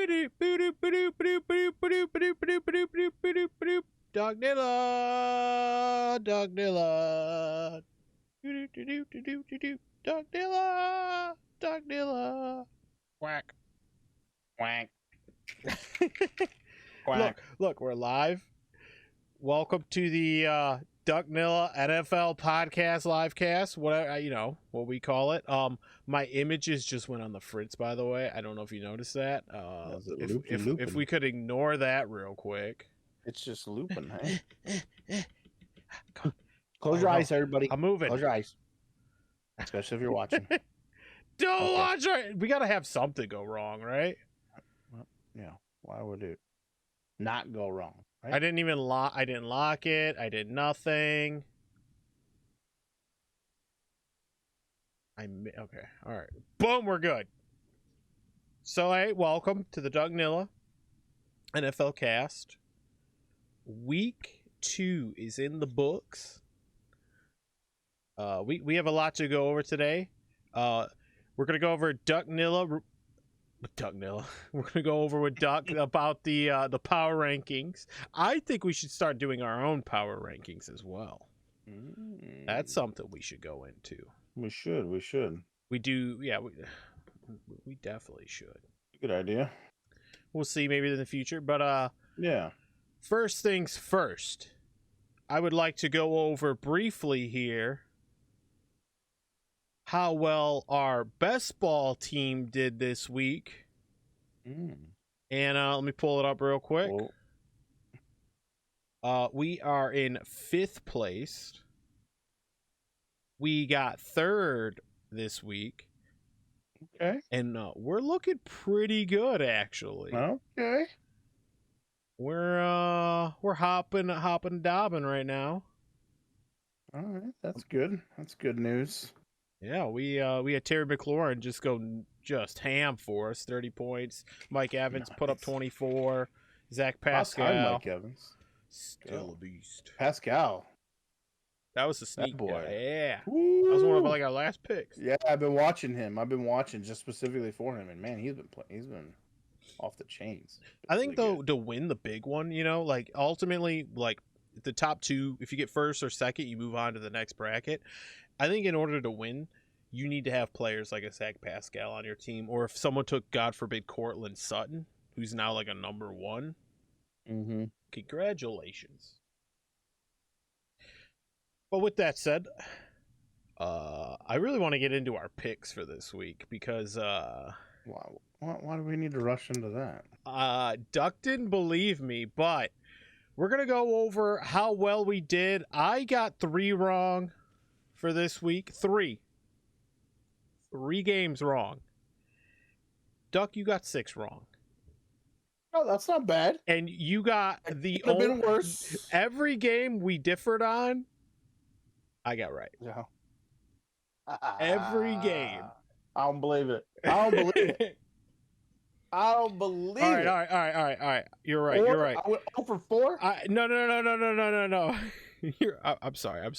DukNilla, DukNilla, DukNilla, DukNilla. Quack, quack. Look, we're live. Welcome to the DukNilla NFL podcast livecast. Whatever what we call it. My images just went on the fritz, by the way. I don't know if you noticed that. If we could ignore that real quick. It's just looping, hey? Close your eyes, everybody. I'm moving. Close your eyes. Especially if you're watching. Don't watch right. We gotta have something go wrong, right? Well, yeah. Why would it not go wrong? Right? I didn't lock it. I did nothing. Okay. All right. Boom. We're good. So, hey, welcome to the DukNilla NFL cast. Week 2 is in the books. We have a lot to go over today. We're gonna go over DukNilla. We're gonna go over with Duck about the power rankings. I think we should start doing our own power rankings as well. That's something we should go into. We should. We do. Yeah. We definitely should. Good idea. We'll see maybe in the future, but yeah. First things first, I would like to go over briefly here how well our best ball team did this week. And let me pull it up real quick. We are in 5th place. We got 3rd this week. Okay. And we're looking pretty good, actually. Okay. We're hopping dobbing right now. All right, that's good. That's good news. Yeah, we had Terry McLaurin just ham for us, 30 points. Mike Evans put up 24. Zach Pascal. Mike Evans. Still a beast. Pascal. That was a sneak boy. Yeah. Woo! That was one of our last picks. Yeah, I've been watching him. I've been watching just specifically for him, and man, he's been off the chains. I think to win the big one, ultimately, the top 2, if you get 1st or 2nd, you move on to the next bracket. I think in order to win, you need to have players like a Zach Pascal on your team, or if someone took, God forbid, Cortland Sutton, who's now a number 1. Congratulations. But with that said, I really want to get into our picks for this week because why do we need to rush into that? Duck didn't believe me, but we're gonna go over how well we did. I got 3 wrong for this week. 3 games wrong. Duck, you got 6 wrong. Oh, that's not bad. And you got the could have been worse. Every game we differed on, I got right. Yeah. Every game. I don't believe it. I don't believe it. I don't believe it. All right. You're right. You're right. I went 0 for 4? No. I'm sorry.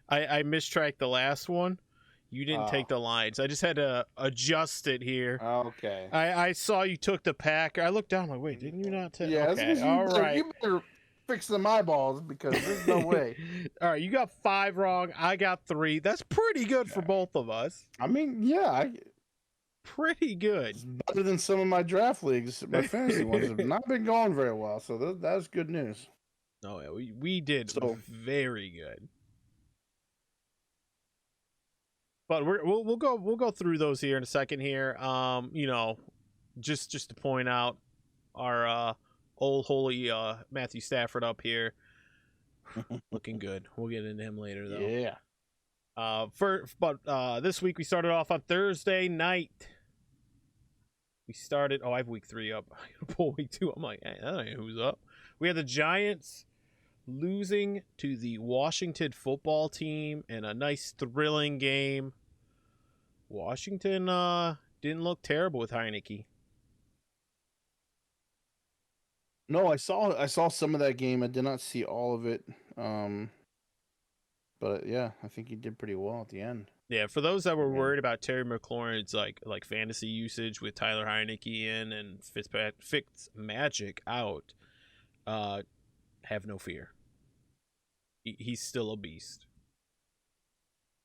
I mistracked the last one. You didn't take the lines. I just had to adjust it here. Okay. I saw you took the Packer. I looked down. I'm like, wait, didn't you not take? Yeah. Okay. All right. You better fix them eyeballs because there's no way. All right. You got 5 wrong. I got 3. That's pretty good for both of us. I mean, yeah. Pretty good. It's better than some of my draft leagues. My fantasy ones have not been going very well, so that's good news. Oh yeah, we did very good. But we'll go through those here in a second here. Just to point out our old holy Matthew Stafford up here, looking good. We'll get into him later though. Yeah. This week we started off on Thursday night. We started. I have week 3 up. I gotta pull week 2. I'm like, hey, that ain't who's up. We had the Giants losing to the Washington football team in a nice thrilling game. Washington didn't look terrible with Heineke. No, I saw some of that game. I did not see all of it. But yeah, I think he did pretty well at the end. Yeah, for those that were Yeah. worried about Terry McLaurin's like fantasy usage with Tyler Heineke in and Fitzmagic out, have no fear. He's still a beast.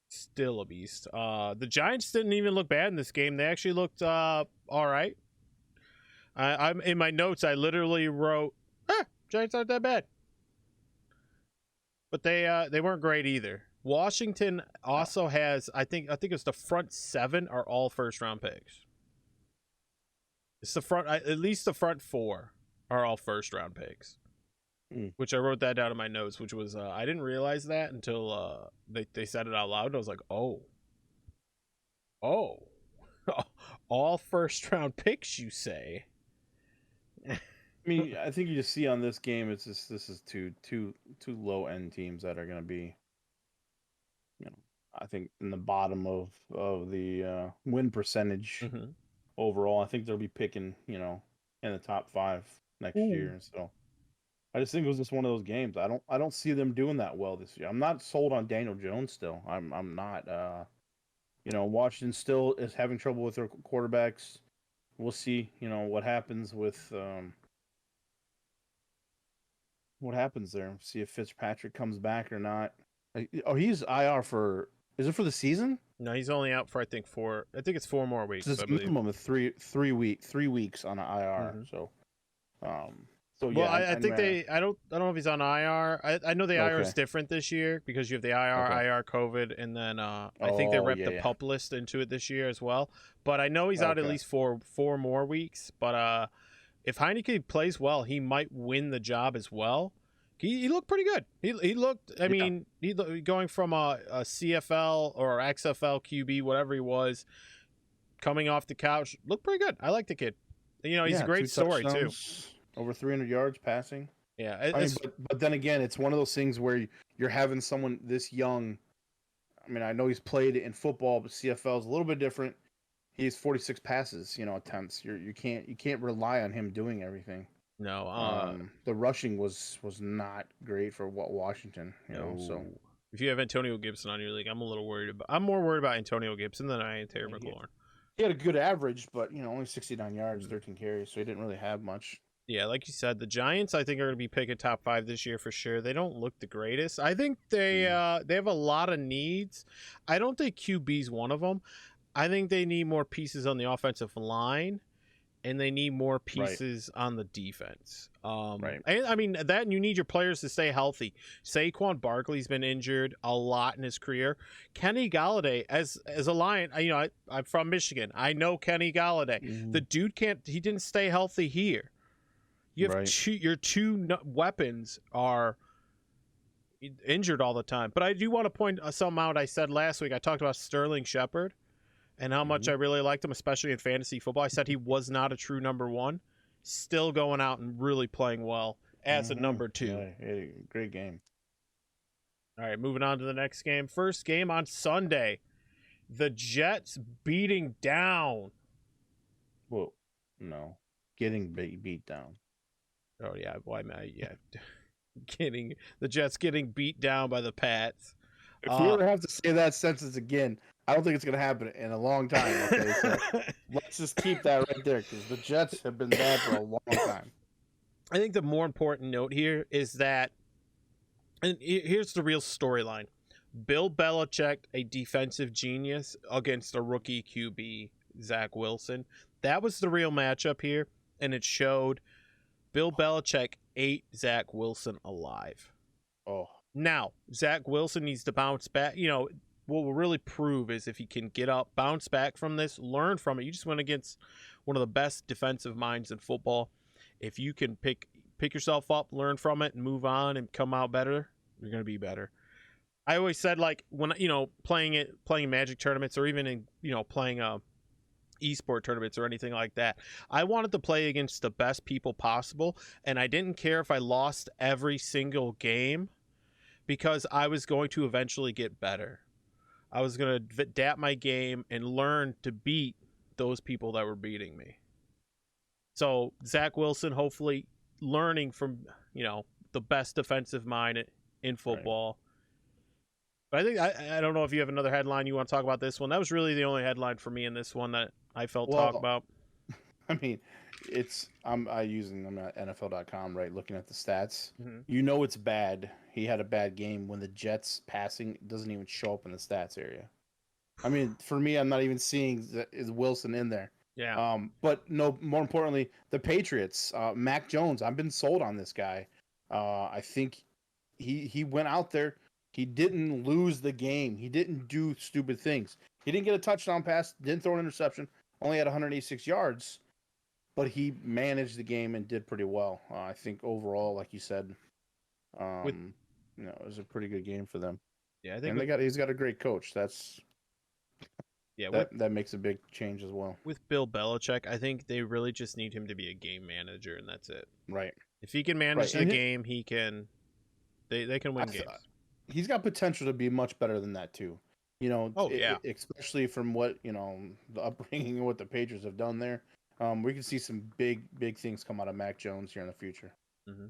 Still a beast. The Giants didn't even look bad in this game. They actually looked all right. I'm in my notes. I literally wrote, Giants aren't that bad, but they weren't great either. Washington also has, I think it's the front 7 are all first round picks. It's the front, at least the front 4 are all first round picks. Which I wrote that down in my notes, which was I didn't realize that until they said it out loud. I was like, oh, all first round picks, you say? I mean, I think you just see on this game, it's just this is two low end teams that are going to be, I think in the bottom of the win percentage overall. I think they'll be picking, in the top 5 next year. So I just think it was just one of those games. I don't see them doing that well this year. I'm not sold on Daniel Jones still. I'm not. Washington still is having trouble with their quarterbacks. We'll see. What happens with what happens there. See if Fitzpatrick comes back or not. Oh, he's IR for. Is it for the season? No, he's only out for I think it's 4 more weeks. It's a minimum of three weeks on an IR. So, So well, yeah, I think I don't know if he's on IR. I know the IR is Okay. different this year because you have the IR, COVID, and then I think they rep the PUP list into it this year as well. But I know he's out at least four more weeks. But if Heineke plays well, he might win the job as well. He looked pretty good. He looked. I mean, going from a CFL or XFL QB, whatever he was, coming off the couch, looked pretty good. I like the kid. He's a great story too. Over 300 yards passing. Yeah, but then again, it's one of those things where you're having someone this young. I mean, I know he's played in football, but CFL is a little bit different. He has 46 passes, attempts. You can't rely on him doing everything. No, the rushing was not great for Washington. So if you have Antonio Gibson on your league, I'm more worried about Antonio Gibson than I am Terry McLaurin. He had a good average, but only 69 yards, 13 carries, so he didn't really have much. Yeah, like you said, the Giants I think are going to be picking top 5 this year for sure. They don't look the greatest. I think they have a lot of needs. I don't think QB's one of them. I think they need more pieces on the offensive line, and they need more pieces on the defense. And I mean that, and you need your players to stay healthy. Saquon Barkley's been injured a lot in his career. Kenny Golladay, as a Lion, I'm from Michigan. I know Kenny Golladay. The dude he didn't stay healthy here. You have your two weapons are injured all the time. But I do want to point something out I said last week. I talked about Sterling Shepard and how much I really liked him, especially in fantasy football. I said he was not a true number 1. Still going out and really playing well as a number 2. Yeah, great game. All right, moving on to the next game. First game on Sunday. The Jets beating down. Well, no. Getting beat down. Oh, yeah. Why am I? Yeah. The Jets getting beat down by the Pats. If we ever have to say that sentence again, I don't think it's going to happen in a long time. Okay, so let's just keep that right there because the Jets have been bad for a long time. I think the more important note here is that, and here's the real storyline. Bill Belichick, a defensive genius against a rookie QB, Zach Wilson. That was the real matchup here, and it showed Bill Belichick ate Zach Wilson alive. Oh. Now, Zach Wilson needs to bounce back. What will really prove is if he can get up, bounce back from this, learn from it. You just went against one of the best defensive minds in football. If you can pick yourself up, learn from it, and move on and come out better, you're going to be better. I always said, like, when, playing Magic tournaments or even in, playing esport tournaments or anything like that, I wanted to play against the best people possible, and I didn't care if I lost every single game because I was going to eventually get better. I was going to adapt my game and learn to beat those people that were beating me. So Zach Wilson, hopefully learning from, the best defensive mind in football. But I think I don't know if you have another headline you want to talk about this one. That was really the only headline for me in this one that I felt talk about. I mean, I'm using them at NFL.com, right? Looking at the stats, Mm-hmm. you know it's bad. He had a bad game when the Jets passing doesn't even show up in the stats area. I mean, for me, I'm not even seeing is Wilson in there. Yeah. But no, more importantly, the Patriots, Mac Jones. I've been sold on this guy. I think he went out there. He didn't lose the game. He didn't do stupid things. He didn't get a touchdown pass. Didn't throw an interception. Only had 186 yards. But he managed the game and did pretty well. I think overall, like you said, it was a pretty good game for them. Yeah, I think he's got a great coach. That makes a big change as well. With Bill Belichick, I think they really just need him to be a game manager, and that's it. Right. If he can manage the game, he can. They can win games. He's got potential to be much better than that too. You know, especially from what the upbringing and what the Patriots have done there. We can see some big things come out of Mac Jones here in the future. Mm-hmm.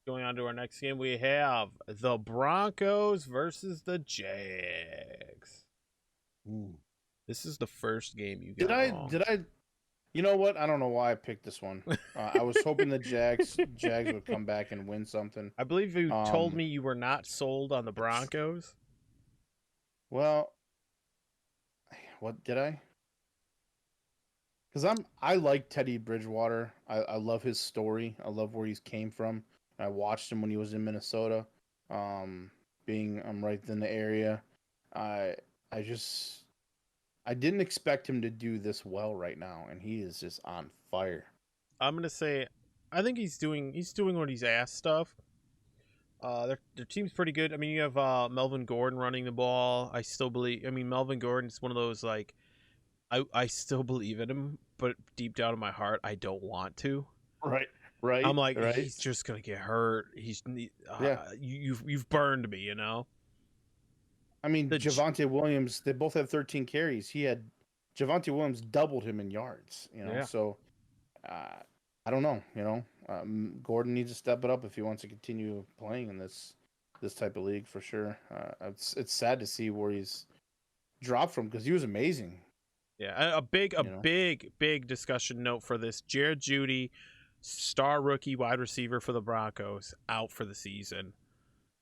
Going on to our next game, we have the Broncos versus the Jags. Ooh. This is the first game you got wrong. Did I? You know what? I don't know why I picked this one. I was hoping the Jags would come back and win something. I believe you told me you were not sold on the Broncos. Well, what did I? Because I like Teddy Bridgewater. I love his story. I love where he came from. I watched him when he was in Minnesota. I'm right in the area. I didn't expect him to do this well right now, and he is just on fire. I'm gonna say, I think he's doing what he's asked of. Their team's pretty good. I mean, you have Melvin Gordon running the ball. I still believe. I mean, Melvin Gordon's one of those like, I still believe in him, but deep down in my heart, I don't want to. Right. I'm like, he's just gonna get hurt. You've burned me, you know. I mean, Javonte Williams, they both had 13 carries. Javonte Williams doubled him in yards, So, I don't know, Gordon needs to step it up if he wants to continue playing in this type of league for sure. It's sad to see where he's dropped from because he was amazing. Yeah, a big discussion note for this: Jared Jeudy, star rookie wide receiver for the Broncos, out for the season.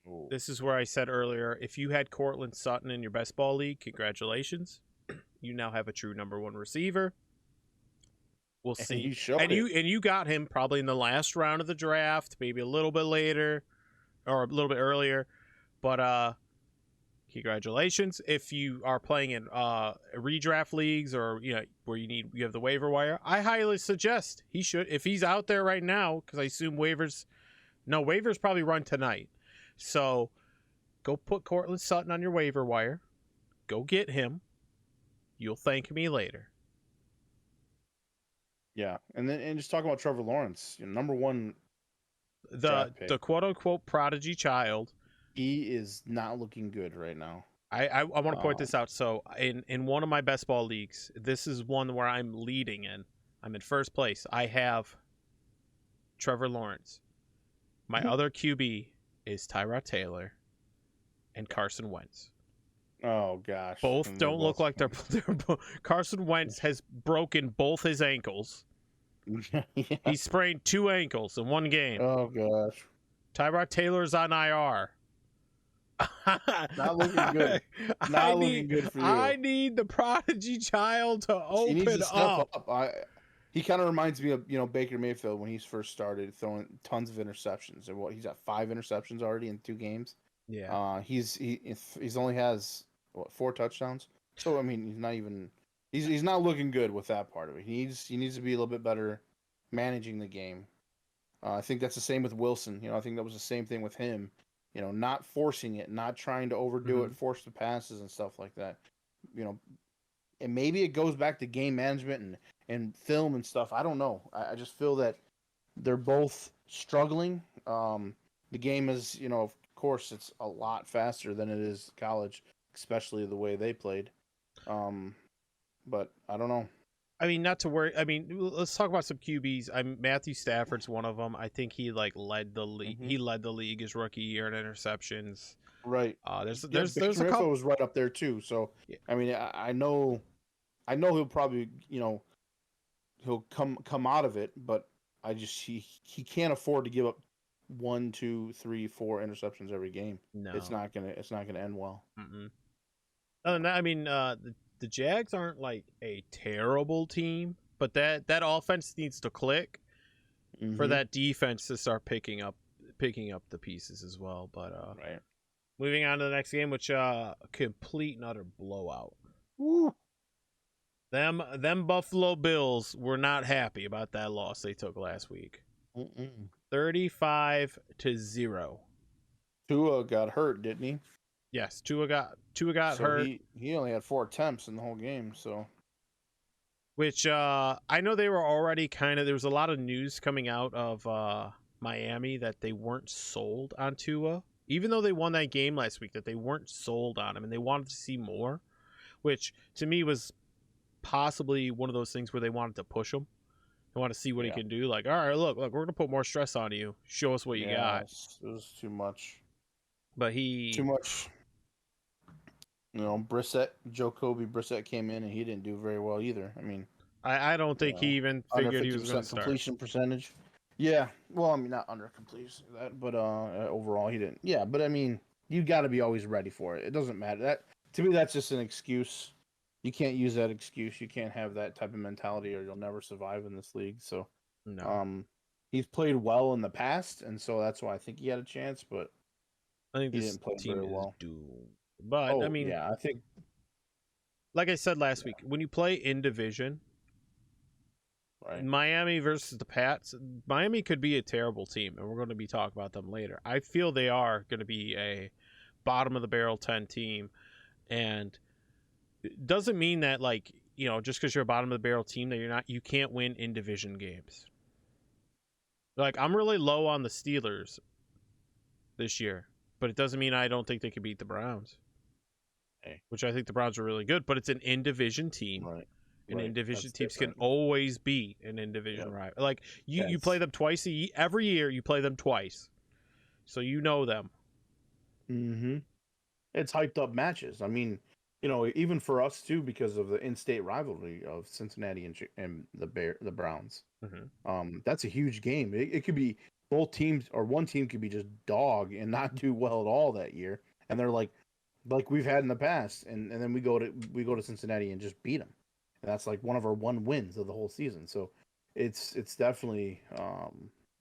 Ooh. This is where I said earlier, if you had Courtland Sutton in your best ball league, congratulations. You now have a true number one receiver. We'll see. And you got him probably in the last round of the draft, maybe a little bit later or a little bit earlier. But congratulations. If you are playing in redraft leagues or where you have the waiver wire, I highly suggest he should, if he's out there right now, because I assume waivers probably run tonight. So go put Courtland Sutton on your waiver wire. Go get him. You'll thank me later. Yeah, and just talking about Trevor Lawrence, number one, the quote unquote prodigy child. He is not looking good right now. I want to point this out. So in one of my best ball leagues, this is one where I'm leading in. I'm in first place. I have Trevor Lawrence. My other QB is Tyrod Taylor and Carson Wentz. Oh gosh. Both don't look like they're Carson Wentz has broken both his ankles. Yeah. He sprained 2 ankles in one game. Oh gosh. Tyrod Taylor's on IR. Not looking good. Looking good for you. I need the prodigy child to open he needs to step up. He kind of reminds me of Baker Mayfield when he first started throwing tons of interceptions. And he's got 5 interceptions already in 2 games. Yeah. He's only has 4 touchdowns. So I mean, he's not looking good with that part of it. He needs to be a little bit better managing the game. I think that's the same with Wilson. I think that was the same thing with him. Not forcing it, not trying to overdo it, force the passes and stuff like that. And maybe it goes back to game management and film and stuff. I don't know. I just feel that they're both struggling. The game is, of course, it's a lot faster than it is college, especially the way they played. But I don't know. I mean, not to worry. I mean, let's talk about some QBs. Matthew Stafford's one of them. I think he led the league. He led the league his rookie year in interceptions. Right. There's Yeah, there's a Baker Info couple. was right up there too. So Yeah. I mean, I know he'll probably, he'll come out of it, but he can't afford to give up 1, 2, 3, 4 interceptions every game. No. It's not gonna end well. Mm-mm. Other than that, I mean, the Jags aren't like a terrible team, but that offense needs to click for Mm-hmm. that defense to start picking up the pieces as well. But Right. moving on to the next game, which complete and utter blowout. Woo. Them Buffalo Bills were not happy about that loss they took last week. Mm-mm. 35-0. Tua got hurt, didn't he? Yes, Tua got So hurt. he only had 4 attempts in the whole game. So Which I know they were already there was a lot of news coming out of Miami that they weren't sold on Tua. Even though they won that game last week, that they weren't sold on him and they wanted to see more, which to me was possibly one of those things where they wanted to push him. They want to see what he can do. Like, all right, look, we're going to put more stress on you. Show us what you got. it was too much. But Too much. Jacoby Brissett came in and he didn't do very well either. I mean, I don't think he even under figured he was going to start. completion percentage. Yeah, well, I mean, not under completion, but overall he didn't. Yeah, but I mean, you got to be always ready for it. It doesn't matter. That to me, that's just an excuse. You can't use that excuse. You can't have that type of mentality, or you'll never survive in this league. So, No. He's played well in the past, and so that's why I think he had a chance. But I think he this didn't play team very is well. doomed. But I mean, yeah, I think, like I said last week, when you play in division, right, Miami versus the Pats, Miami could be a terrible team, and we're going to be talking about them later. I feel they are going to be a bottom of the barrel 10 team, and it doesn't mean that just because you're a bottom of the barrel team that you can't win in division games. Like, I'm really low on the Steelers this year, but it doesn't mean I don't think they could beat the Browns. Which I think the Browns are really good, but it's an in-division team. right. And in-division That's teams different. can always beat an in-division rival. Like, you play them twice every year. You play them twice, so you know them. Mm-hmm. It's hyped up matches. I mean, even for us too, because of the in-state rivalry of Cincinnati and the Browns. Mm-hmm. That's a huge game. It could be both teams, or one team could be just dog and not do well at all that year, and they're like we've had in the past, and then we go to Cincinnati and just beat them. And that's like one of our 1 wins of the whole season. So it's definitely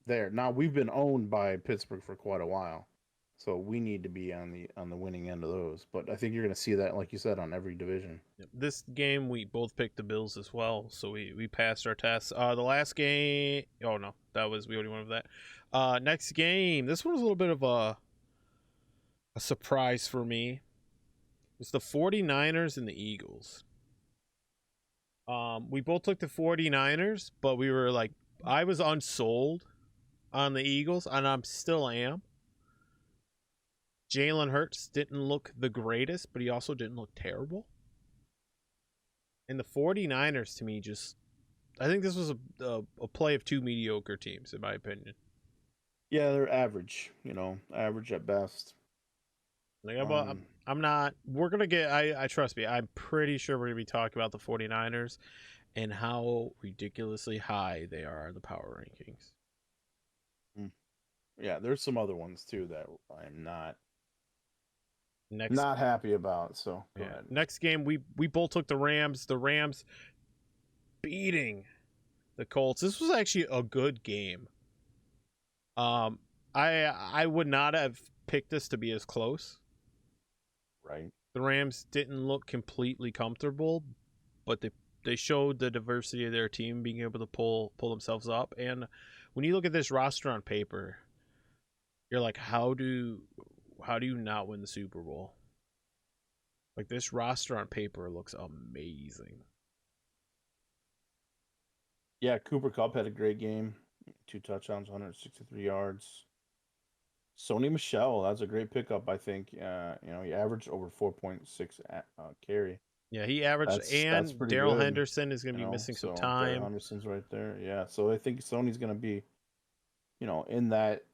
there. Now we've been owned by Pittsburgh for quite a while, so we need to be on the winning end of those. But I think you're going to see that, like you said, on every division. This game we both picked the Bills as well, so we passed our test. The last game, we already went over that. Next game, this one was a little bit of a surprise for me. It's the 49ers and the Eagles. We both took the 49ers, but we were like, I was unsold on the Eagles, and I still am. Jalen Hurts didn't look the greatest, but he also didn't look terrible. And the 49ers, to me, I think this was a play of 2 mediocre teams, in my opinion. Yeah, they're average, average at best. Like, I'm not. We're gonna get. I trust me. I'm pretty sure we're gonna be talking about the 49ers and how ridiculously high they are in the power rankings. Yeah, there's some other ones too that I'm not happy about. So go ahead. Next game, we both took the Rams. The Rams beating the Colts. This was actually a good game. I would not have picked this to be as close. Right. The Rams didn't look completely comfortable, but they showed the diversity of their team, being able to pull themselves up. And when you look at this roster on paper, you're like, how do you not win the Super Bowl? Like, this roster on paper looks amazing. Yeah, Cooper Kupp had a great game. 2 touchdowns, 163 yards. Sony Michel, that's a great pickup, I think. He averaged over 4.6 carry. Yeah, he averaged, and Darrell Henderson is going to be missing some time. Darrell Henderson's right there. Yeah, so I think Sony's going to be, in that.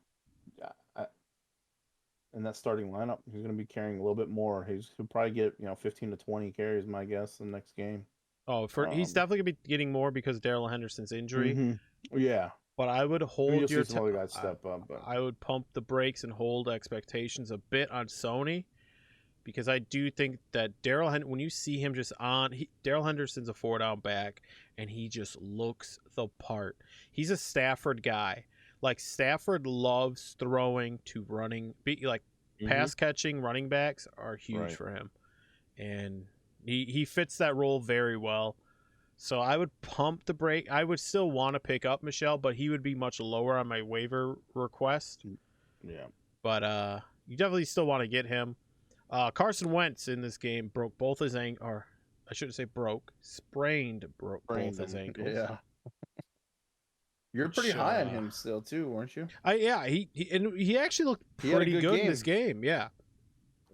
in that starting lineup. He's going to be carrying a little bit more. He'll probably get 15 to 20 carries, my guess, the next game. Oh, he's definitely gonna be getting more because of Darrell Henderson's injury. Yeah, But I would hold you'll see some other guys step up. But I would pump the brakes and hold expectations a bit on Sony, because I do think that when you see him just Darrell Henderson's a 4-down back, and he just looks the part. He's a Stafford guy. Like, Stafford loves throwing to running, pass catching running backs are huge for him, and he fits that role very well. So I would pump the brake. I would still want to pick up Michelle, but he would be much lower on my waiver request. Yeah. But you definitely still want to get him. Carson Wentz in this game broke both his or I shouldn't say sprained both his ankles. Yeah. You're pretty high on him still too, weren't you? He actually looked pretty good in this game. Yeah.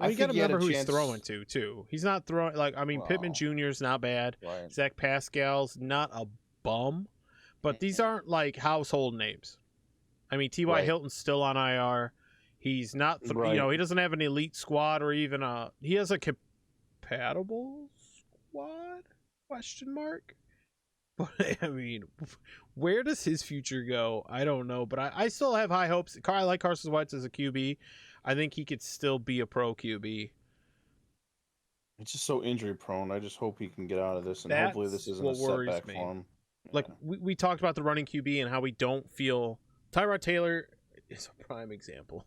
You got to remember who he's throwing to, too. He's not throwing, Pittman Jr. is not bad. Right. Zach Pascal's not a bum. But these aren't, household names. T.Y. Hilton's still on IR. He's not, he doesn't have an elite squad or even he has a compatible squad? Question mark? But, where does his future go? I don't know. But I still have high hopes. I like Carson Wentz as a QB. I think he could still be a pro QB. It's just so injury prone. I just hope he can get out of this, and hopefully this isn't a setback for him. Like, we talked about the running QB and how we don't feel... Tyrod Taylor is a prime example.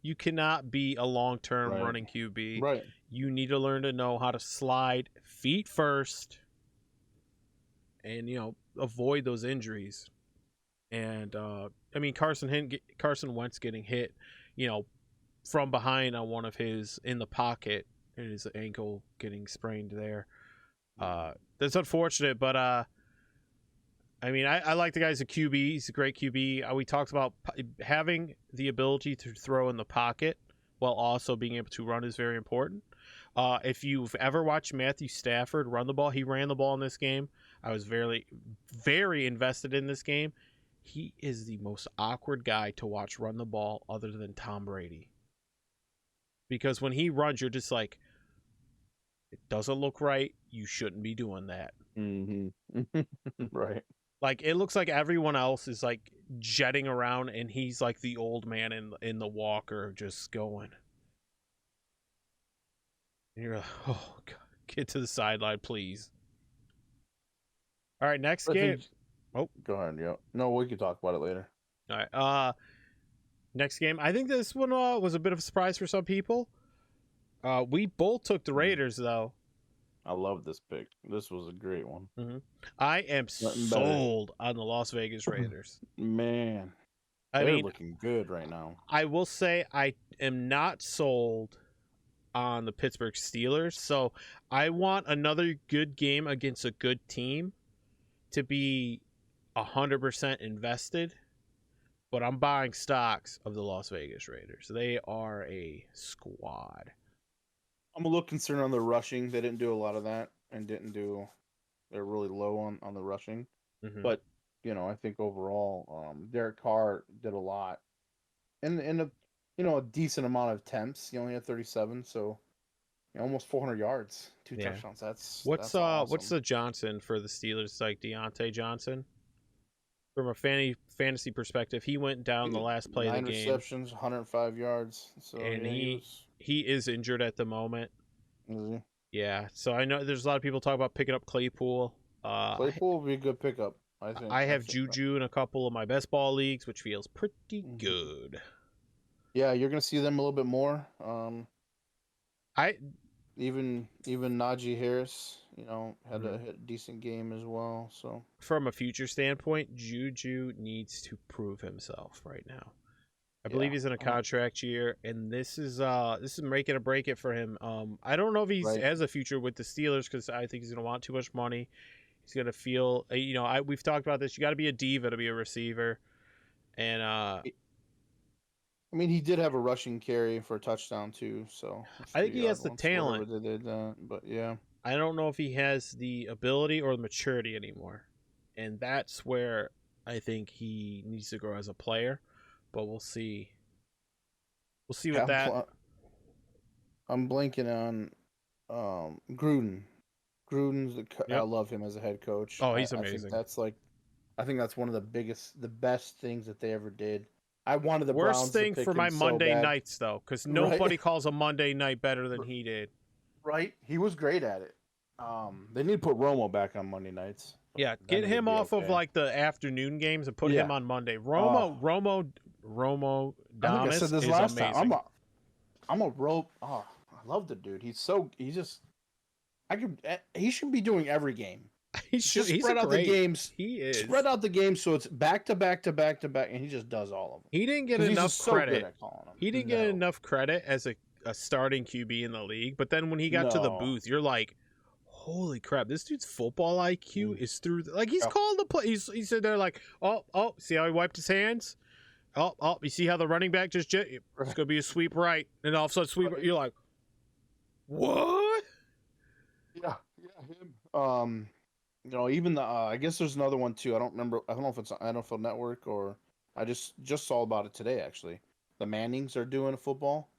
You cannot be a long-term running QB. Right. You need to learn to know how to slide feet first and, avoid those injuries. And, Carson Wentz getting hit, from behind on one of his in the pocket, and his ankle getting sprained there. That's unfortunate, but I like the guy as a QB. He's a great QB. We talked about having the ability to throw in the pocket while also being able to run is very important. If you've ever watched Matthew Stafford run the ball, he ran the ball in this game. I was very, very invested in this game. He is the most awkward guy to watch run the ball other than Tom Brady. Because when he runs, you're just like, it doesn't look right. You shouldn't be doing that. Mm-hmm. Right. Like, it looks like everyone else is like jetting around, and he's like the old man in the walker just going. And you're like, oh, God, get to the sideline, please. All right, next game. Oh, go ahead. Yeah. No, we can talk about it later. All right. Next game. I think this one was a bit of a surprise for some people. We both took the Raiders, though. I love this pick. This was a great one. Mm-hmm. I am sold on the Las Vegas Raiders. Man. They're looking good right now. I will say I am not sold on the Pittsburgh Steelers. So I want another good game against a good team to be 100% invested. But I'm buying stocks of the Las Vegas Raiders. They are a squad. I'm a little concerned on the rushing. They didn't do a lot of that, and they're really low on the rushing. Mm-hmm. But, I think overall, Derek Carr did a lot. And a decent amount of attempts. He only had 37, so almost 400 yards, 2 touchdowns. That's awesome. What's the Johnson for the Steelers? It's like Deontay Johnson? From a fantasy perspective, he went down the last play of the game. 9 receptions, 105 yards. So, and he is injured at the moment. Is he? Yeah. So I know there's a lot of people talking about picking up Claypool. Claypool will be a good pickup, I think. I have Juju in a couple of my best ball leagues, which feels pretty good. Yeah, you're gonna see them a little bit more. Even Najee Harris, had a decent game as well. So from a future standpoint, Juju needs to prove himself right now. I believe he's in a contract year, and this is make it or break it for him. I don't know if he has a future with the Steelers, because I think he's gonna want too much money. He's gonna feel, we've talked about this. You got to be a diva to be a receiver, and he did have a rushing carry for a touchdown too, so I think he has the talent. They did that, but yeah, I don't know if he has the ability or the maturity anymore, and that's where I think he needs to grow as a player. But we'll see. We'll see what that. I'm blanking on Gruden. I Yep. love him as a head coach. Oh, he's I think amazing. that's one of the best things that they ever did. I wanted the Worst Browns to thing pick for him my so Monday bad. nights though, because Right? nobody calls a Monday night better than he did. Right? He was great at it. They need to put Romo back on Monday nights. Yeah, Then get it would him be off of okay. like the afternoon games and put Yeah. him on Monday. Uh, Romo I think I said Damas this is last time. amazing. I'm a rope. Oh, I love the dude. He should be doing every game. He's Spread out the games. He is. Spread out the games so it's back to back to back to back, and he just does all of them. He didn't get He's enough just so credit. good at calling them. He didn't get enough credit as a starting QB in the league. But then when he got to the booth, you're like, holy crap, this dude's football IQ is through. Like he's called the play. He's sitting there like, oh, see how he wiped his hands? Oh, you see how the running back just it's gonna be a sweep right, and all of a sudden sweep. Right. You're like, what? Yeah, him. Even the I guess there's another one too. I don't remember. I don't know if it's on NFL Network or I just saw about it today. Actually, the Mannings are doing a football.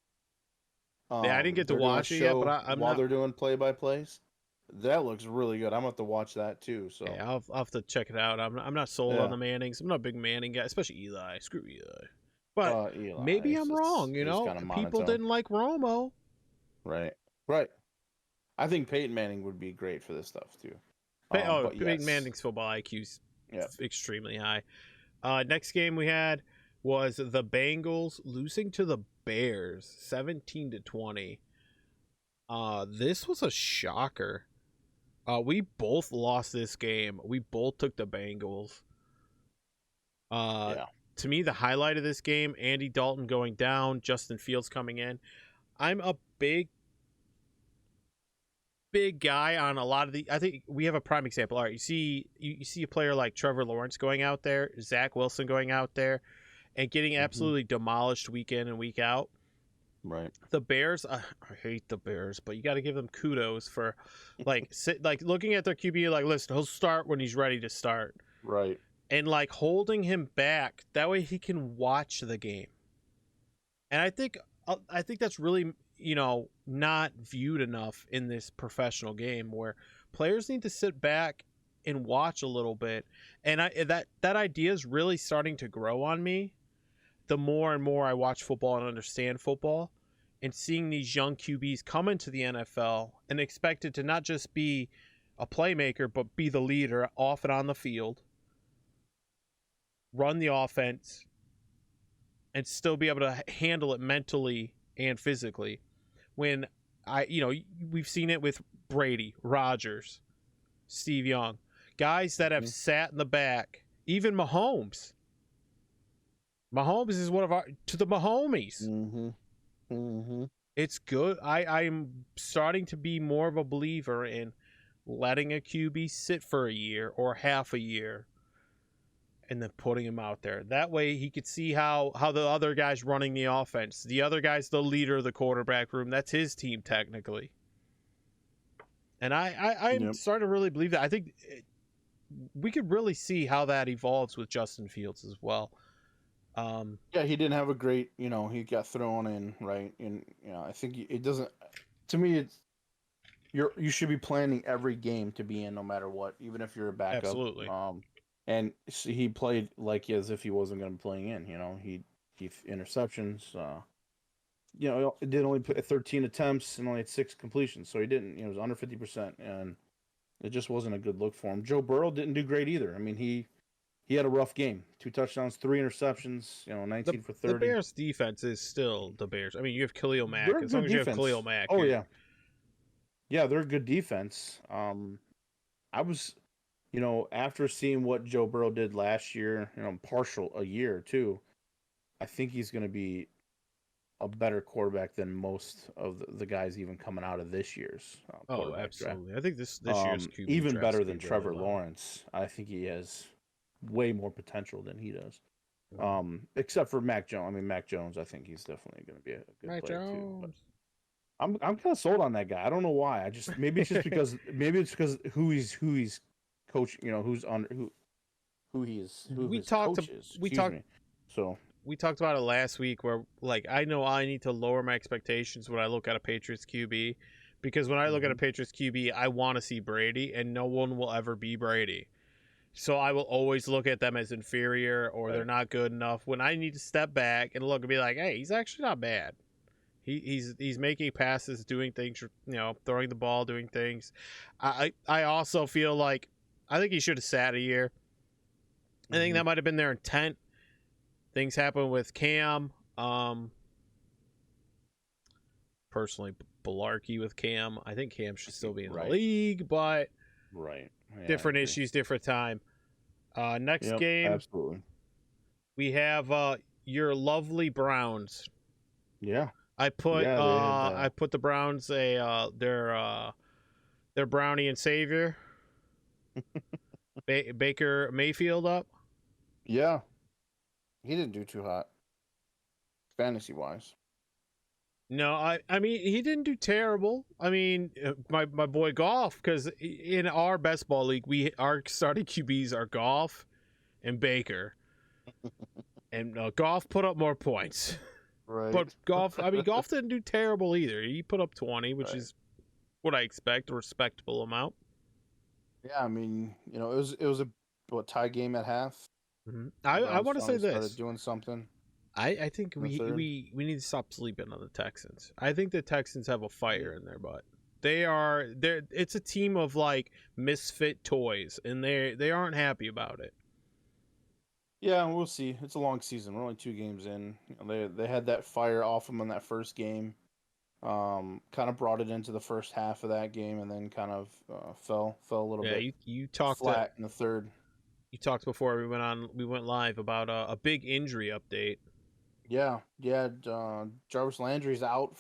Yeah, I didn't get to watch it yet, but I'm while not... they're doing play-by-plays. That looks really good. I'm gonna have to watch that too. So yeah, I'll have to check it out. I'm not sold on the Mannings. I'm not a big Manning guy, especially Eli. Screw Eli. But Eli, maybe I'm wrong. People didn't like Romo. Right. I think Peyton Manning would be great for this stuff too. Peyton Manning's football IQ's extremely high. Next game we had was the Bengals losing to the Bears 17-20. This was a shocker. We both lost this game. We both took the Bengals. To me, the highlight of this game, Andy Dalton going down, Justin Fields coming in. I'm a big guy on a lot of the... I think we have a prime example. All right, you see a player like Trevor Lawrence going out there, Zach Wilson going out there, and getting absolutely demolished week in and week out. Right. The Bears, I hate the Bears, but you got to give them kudos for looking at their QB, like, listen, he'll start when he's ready to start. Right. And like holding him back, that way he can watch the game. And I think that's really, not viewed enough in this professional game, where players need to sit back and watch a little bit. And that idea is really starting to grow on me the more and more I watch football and understand football, and seeing these young QBs come into the NFL and expected to not just be a playmaker, but be the leader off and on the field, run the offense, and still be able to handle it mentally and physically. When we've seen it with Brady, Rodgers, Steve Young, guys that have sat in the back, even Mahomes. Mahomes is one of our... to the Mahomies. It's good. I'm starting to be more of a believer in letting a QB sit for a year or half a year and then putting him out there. That way he could see how the other guy's running the offense. The other guy's the leader of the quarterback room. That's his team technically. And I'm starting to really believe that. I think we could really see how that evolves with Justin Fields as well. He didn't have a great, he got thrown in, right? And I think it doesn't. To me, it's you should be planning every game to be in, no matter what, even if you're a backup. Absolutely. And he played like as if he wasn't going to be playing in. He interceptions. It did only put 13 attempts and only had 6 completions, so he didn't. It was under 50%, and it just wasn't a good look for him. Joe Burrow didn't do great either. I mean, he had a rough game. 2 touchdowns, 3 interceptions, 19 for 30. The Bears defense is still the Bears. I mean, you have Khalil Mack. As long as you have Khalil Mack. Oh, yeah. Yeah, they're a good defense. I was, after seeing what Joe Burrow did last year, partial a year too, I think he's going to be a better quarterback than most of the guys even coming out of this year's quarterback absolutely. draft. I think this year's QB even better than Trevor Lawrence. I think he has way more potential than he does. Except for Mac Jones. I mean, Mac Jones, I think he's definitely going to be a good player too. But I'm kind of sold on that guy. I don't know why. Maybe it's just because who he's coaching. Who's under who he is. Who his coach is. So we talked about it last week where like I know I need to lower my expectations when I look at a Patriots QB, because when I look at a Patriots QB, I want to see Brady, and no one will ever be Brady. So I will always look at them as inferior, or they're not good enough, when I need to step back and look and be like, hey, he's actually not bad. He's making passes, doing things, throwing the ball, doing things. I also feel like I think he should have sat a year. I think that might have been their intent. Things happen with Cam. Personally, Balarkey with Cam. I think Cam should still be in the league, but different issues, different time. Next game, absolutely. We have your lovely Browns. Yeah. I put the Browns their brownie and savior Baker Mayfield up. Yeah, he didn't do too hot fantasy wise. No, I mean he didn't do terrible. I mean my boy Goff, because in our best ball league our starting QBs are Goff and Baker, and Goff put up more points. Right. But Goff didn't do terrible either. He put up 20, which is what I expect, a respectable amount. Yeah, I mean, it was a tie game at half. Mm-hmm. I want to say this. Started doing something. I think we need to stop sleeping on the Texans. I think the Texans have a fire in their butt. It's a team of like misfit toys, and they aren't happy about it. Yeah, we'll see. It's a long season. We're only 2 games in. They had that fire off them in that first game. Kind of brought it into the first half of that game, and then kind of fell a little bit. Yeah, you talked flat in the third. You talked before we went live about a big injury update. Yeah. Jarvis Landry's out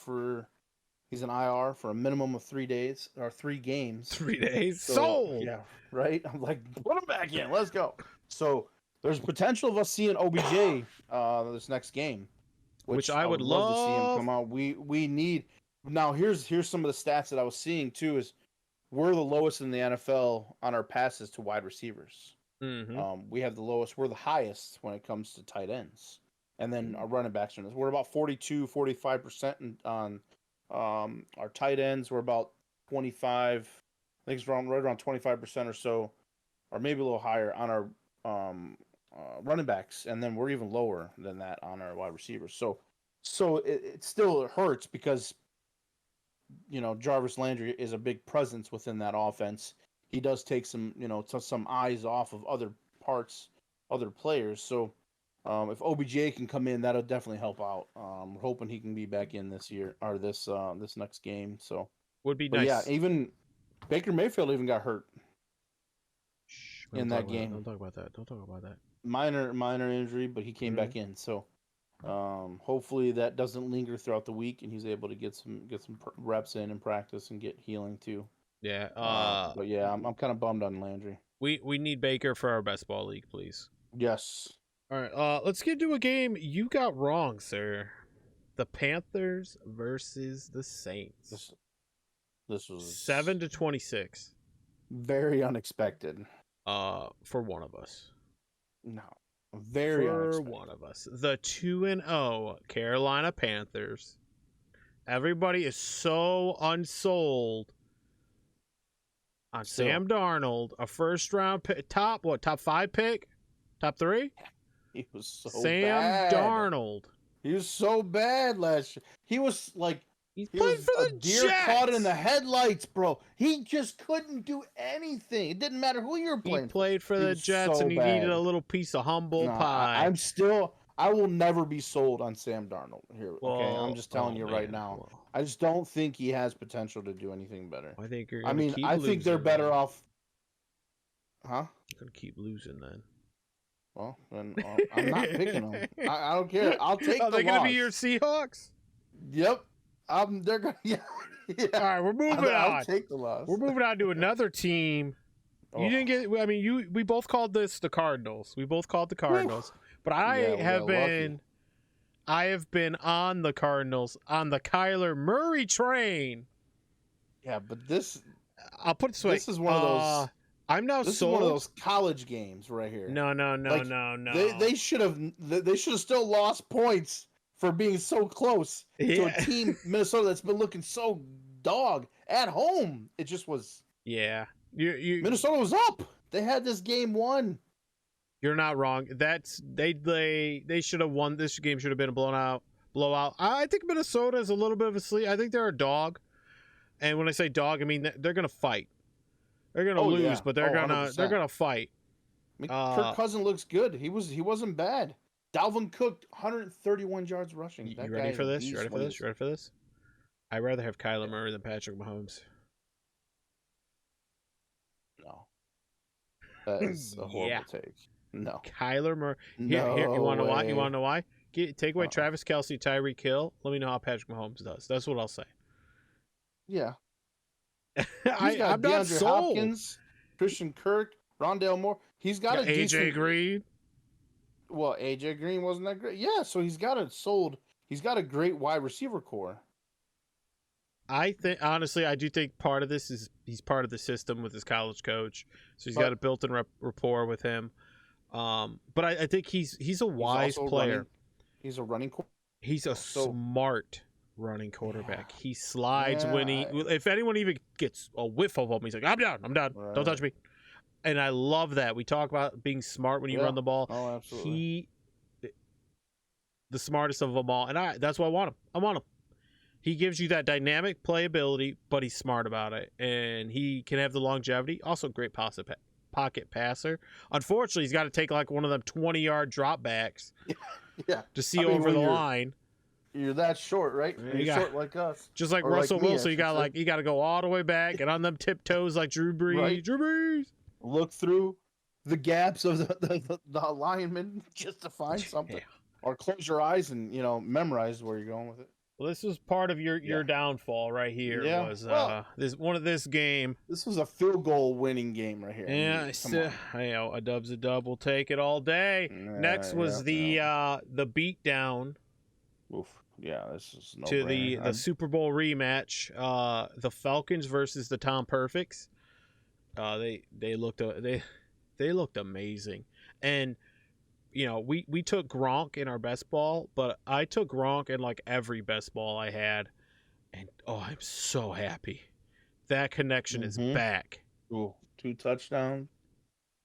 he's in IR for a minimum of 3 days or 3 games. 3 days. Sold. Yeah, right. I'm like, put him back in. Let's go. So there's potential of us seeing OBJ this next game, which I would love to see him come out. We need now. Here's some of the stats that I was seeing too. Is we're the lowest in the NFL on our passes to wide receivers. Mm-hmm. We have the lowest. We're the highest when it comes to tight ends, and then our running backs are in this. We're about 45% on our tight ends. We're about 25. I think it's right around 25% or so, or maybe a little higher on our running backs, and then we're even lower than that on our wide receivers. So it still hurts because Jarvis Landry is a big presence within that offense. He does take some some eyes off of other players. So if OBJ can come in, that'll definitely help out. We're hoping he can be back in this year or this next game. So would be nice. Yeah, even Baker Mayfield even got hurt in that game. Don't talk about that. Minor injury, but he came back in. So hopefully that doesn't linger throughout the week, and he's able to get some reps in and practice and get healing too. Yeah. But yeah, I'm kind of bummed on Landry. We need Baker for our best ball league, please. Yes. All right. Let's get to a game you got wrong, sir. The Panthers versus the Saints. This was 7-26. Very unexpected. For one of us. No. Very unexpected. For one of us. The 2-0 Carolina Panthers. Everybody is so unsold on Sam Darnold, a first round pick, top 5 pick? Top 3? He was so bad. Sam Darnold. He was so bad last year. He was like He played for the deer Jets. Caught in the headlights, bro. He just couldn't do anything. It didn't matter who you were playing. He played for the Jets, and he needed a little piece of humble pie. I will never be sold on Sam Darnold here. Okay, I'm just telling you right now. Well, I just don't think he has potential to do anything better. I think I think they're better off. Huh? You're gonna keep losing then. Well, then I'm not picking them. I don't care. I'll take the loss. Are they gonna be your Seahawks? Yep. They're gonna. Yeah. All right, we're moving on. I'll take the loss. We're moving on to another team. You didn't get. I mean, we both called this the Cardinals. We both called the Cardinals. But I have been on the Cardinals on the Kyler Murray train. Yeah, but this. I'll put it this way. This is one of those. I'm now This sold. is one of those college games right here. No. They should have still lost points for being so close to a team, Minnesota, that's been looking so dog at home. It just was. Yeah, Minnesota was up. They had this game won. You're not wrong. That's they should have won. This game should have been a blowout. I think Minnesota is a little bit of a sleep. I think they're a dog, and when I say dog, I mean they're gonna fight. They're gonna lose, but they're gonna fight. I mean, Kirk Cousins looks good. He wasn't bad. Dalvin Cook 131 yards rushing. You ready for this? You ready for this? I'd rather have Kyler Murray than Patrick Mahomes. No, that is a horrible take. No, Kyler Murray. Here, you want to know why? You want to know why? Take away Travis Kelce, Tyreek Hill. Let me know how Patrick Mahomes does. That's what I'll say. Yeah. I'm not sold. Hopkins, Christian Kirk, Rondale Moore. He's got a AJ Green. Well, AJ Green wasn't that great. Yeah, so he's got a great wide receiver core. I think honestly, I do think part of this is he's part of the system with his college coach, so he's got a built-in rapport with him. But I think he's a wise player. He's a running quarterback. He's a smart running quarterback. He slides when if anyone even gets a whiff of him, he's like, I'm done. Right. Don't touch me. And I love that. We talk about being smart when you run the ball. Oh, absolutely. The smartest of them all. And that's why I want him. I want him. He gives you that dynamic playability, but he's smart about it. And he can have the longevity. Also, great pocket passer. Unfortunately, he's got to take like one of them 20-yard dropbacks to see over the line. You're that short, right? You're short like us. Just like Russell Wilson, you got to go all the way back and on them tiptoes like Drew Brees. Right. Drew Brees. Look through the gaps of the lineman just to find something. Or close your eyes and, memorize where you're going with it. Well, this was part of your downfall right here. Yeah. Was this game? This was a field goal winning game right here. Yeah, a dub's a dub. We'll take it all day. Next was the beatdown. Oof. Yeah, this is no to brainer. the Super Bowl rematch. The Falcons versus the Tom Perfects. They looked amazing, and we took Gronk in our best ball, but I took Gronk in like every best ball I had, and I'm so happy that connection is back. Ooh, 2 touchdowns.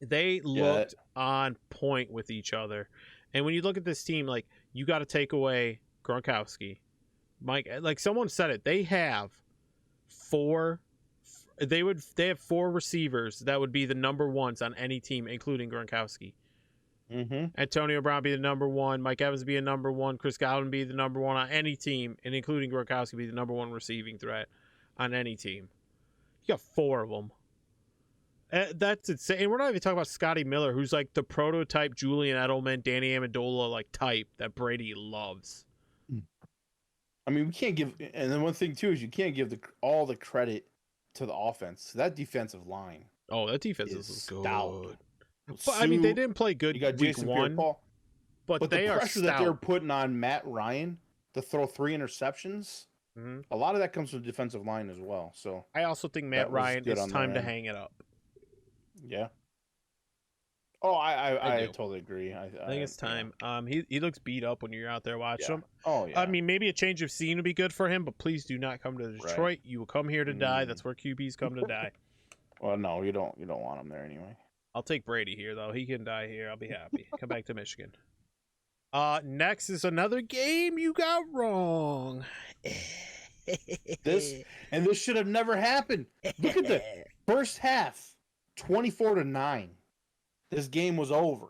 They looked on point with each other, and when you look at this team, like you got to take away Gronkowski, Mike. Like someone said it, they have 4 receivers that would be the number ones on any team, including Gronkowski. Antonio Brown be the number 1, Mike Evans be a number 1, Chris Godwin be the number 1 on any team, and including Gronkowski be the number 1 receiving threat on any team. You got 4 of them. That's insane. And we're not even talking about Scotty Miller, who's like the prototype Julian Edelman, Danny Amendola like type that Brady loves. I mean, we can't give, and then one thing too is you can't give all the credit to the offense. That defensive line. Oh, that defense is stout. Good. But I mean, they didn't play good. You got week Jason 1, but they the are pressure stout. that they're putting on Matt Ryan to throw 3 interceptions. A lot of that comes from the defensive line as well. So I also think Matt Ryan, it's time to hang it up. Yeah. Oh, I totally agree. I think it's time. He looks beat up when you're out there watching him. Oh yeah. I mean, maybe a change of scene would be good for him, but please do not come to Detroit. Right. You will come here to die. That's where QBs come to die. Well, no, you don't want him there anyway. I'll take Brady here though. He can die here. I'll be happy. Come back to Michigan. Next is another game you got wrong. This should have never happened. Look at the first half, 24-9. This game was over.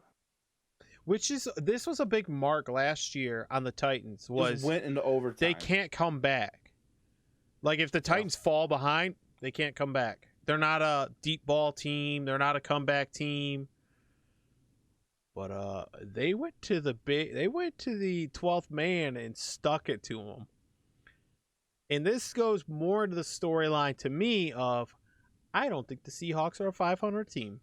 This was a big mark last year on the Titans. Was went into overtime. They can't come back. Like if the Titans fall behind, they can't come back. They're not a deep ball team. They're not a comeback team. But they went to the 12th man and stuck it to them. And this goes more into the storyline to me of I don't think the Seahawks are a 500 team.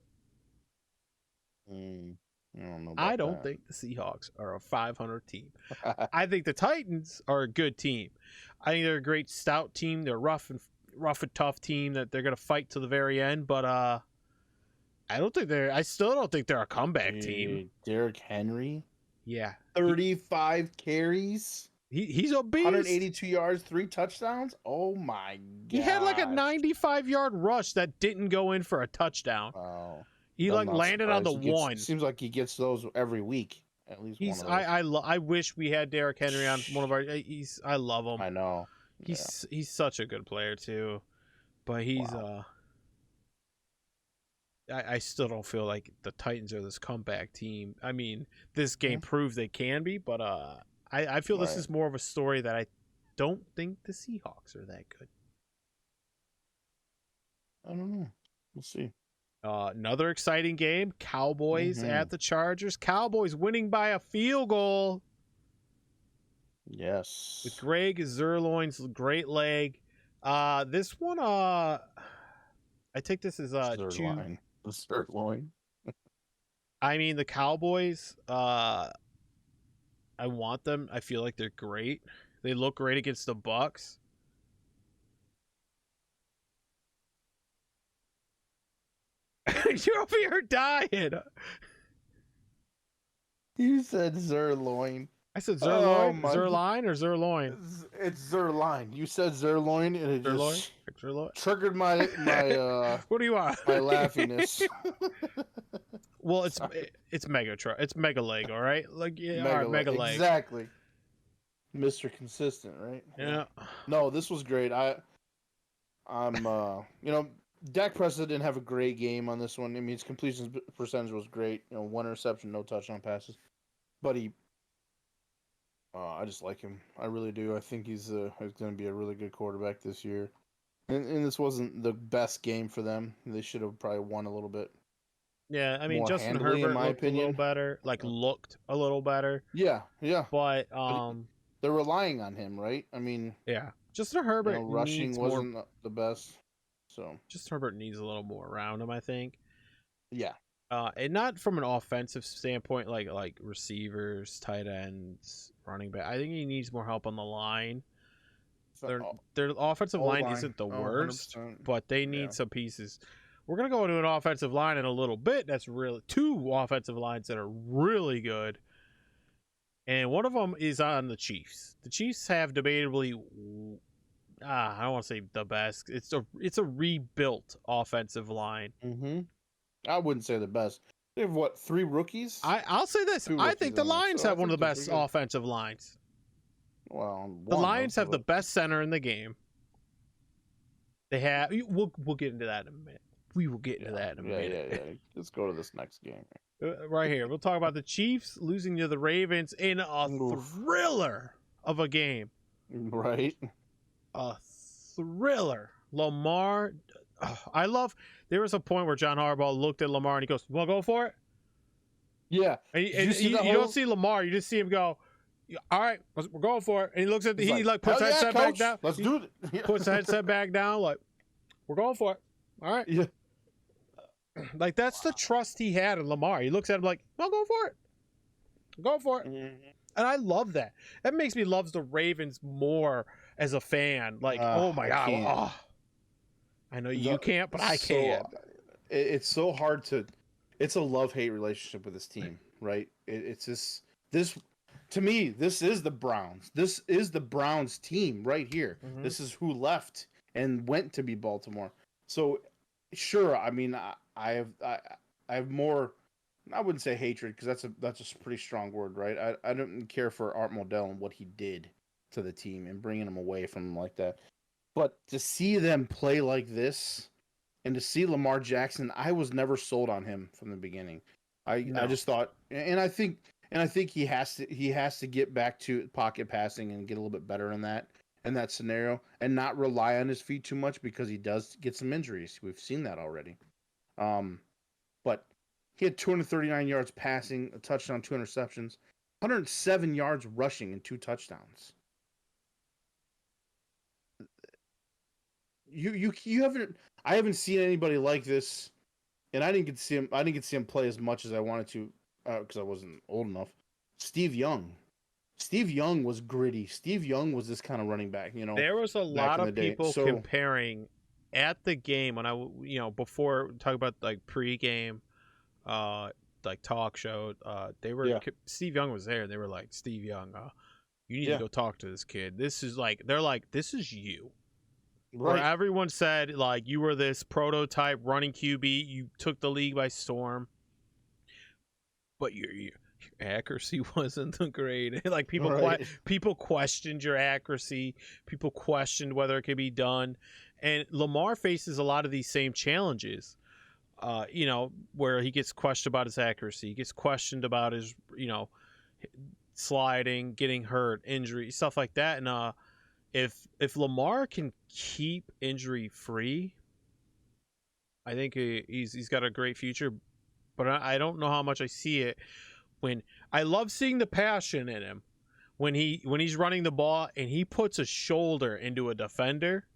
I don't think the Seahawks are a 500 team. I think the Titans are a good team. I think they're a great stout team. They're rough and tough team that they're going to fight to the very end. But I still don't think they're a comeback team. Derrick Henry, Yeah, 35 carries, he's a beast. 182 yards, 3 touchdowns. Oh my god! He had like a 95-yard rush that didn't go in for a touchdown. Wow. He I'm like not landed on the surprised. one. Seems like he gets those every week. At least He's one of those. I wish we had Derrick Henry on one of our. I love him. I know. He's such a good player too, but he's I still don't feel like the Titans are this comeback team. I mean, this game proved they can be, but I feel this is more of a story that I don't think the Seahawks are that good. I don't know. We'll see. Another exciting game. Cowboys at the Chargers. Cowboys winning by a field goal. Yes. With Greg Zerloin's great leg. This one, I take this as Sirloin. The sirloin. I mean, the Cowboys, I want them. I feel like they're great. They look great against the Bucks. You're over here dying. You said Zerloin. I said Zerloin, Zerline or Zerloin? It's Zerline. You said Zerloin, and it just triggered my what do you want? My laughiness. Well, it's mega it's mega leg, all right? Like mega leg. Exactly. Mr. Consistent, right? Yeah. No, this was great. I'm Dak Prescott didn't have a great game on this one. I mean, his completion percentage was great. 1 interception, no touchdown passes. But I just like him. I really do. I think he's going to be a really good quarterback this year. And this wasn't the best game for them. They should have probably won a little bit. Yeah, I mean, more Justin handily, Herbert in my looked opinion. a little better. Looked a little better. Yeah. But they're relying on him, right? I mean, yeah, Justin Herbert rushing needs wasn't the best. So Justin Herbert needs a little more around him, I think. Yeah. And not from an offensive standpoint, like receivers, tight ends, running back. I think he needs more help on the line. Their offensive line isn't the worst, 100%. but they need some pieces. We're gonna go into an offensive line in a little bit. That's really 2 offensive lines that are really good, and one of them is on the Chiefs. The Chiefs have debatably, I don't want to say the best. It's a rebuilt offensive line. Mm-hmm. I wouldn't say the best. They have 3 rookies? I'll say this. I think the Lions have one of the best offensive lines. Well, the Lions have the best center in the game. They have. We'll get into that in a minute. We will get into that in a minute. Yeah. Let's go to this next game. Right here. We'll talk about the Chiefs losing to the Ravens in a thriller of a game. Right. A thriller. Lamar. There was a point where John Harbaugh looked at Lamar and he goes, "You want to go for it?" Yeah. And you don't see Lamar. You just see him go, "All right, we're going for it." And he looks at he puts that headset back down. Let's do it. Puts the headset back down. Like, we're going for it. All right. Yeah. Like, that's the trust he had in Lamar. He looks at him like, "No, go for it. Go for it." Mm-hmm. And I love that. That makes me love the Ravens more as a fan. Like, oh my God. Oh. I know you can't, but I can. It's so hard it's a love-hate relationship with this team, right? It's this to me, this is the Browns. This is the Browns team right here. Mm-hmm. This is who left and went to be Baltimore. So sure, I mean, I have more, I wouldn't say hatred, because that's a pretty strong word, right? I don't care for Art Modell and what he did to the team and bringing him away from him like that. But to see them play like this, and to see Lamar Jackson, I was never sold on him from the beginning. I just thought, and I think he has to get back to pocket passing and get a little bit better in that scenario, and not rely on his feet too much, because he does get some injuries. We've seen that already. But he had 239 yards passing, a touchdown, 2 interceptions, 107 yards rushing, and 2 touchdowns. I haven't seen anybody like this, and I didn't get to see him play as much as I wanted to, because I wasn't old enough. Steve Young was gritty. Steve Young was this kind of running back, There was a lot of people comparing at the game when before talk about like pregame, like talk show, they were Steve Young was there. They were like, Steve Young, you need to go talk to this kid. This is like, they're like, this is you. Right. Where everyone said like you were this prototype running QB, you took the league by storm, but your accuracy wasn't great. Like people questioned your accuracy. People questioned whether it could be done. And Lamar faces a lot of these same challenges, where he gets questioned about his accuracy. He gets questioned about his, sliding, getting hurt, injury, stuff like that. And if Lamar can keep injury free, I think he's got a great future. But I don't know how much I see it. When I love seeing the passion in him when he's running the ball and he puts a shoulder into a defender.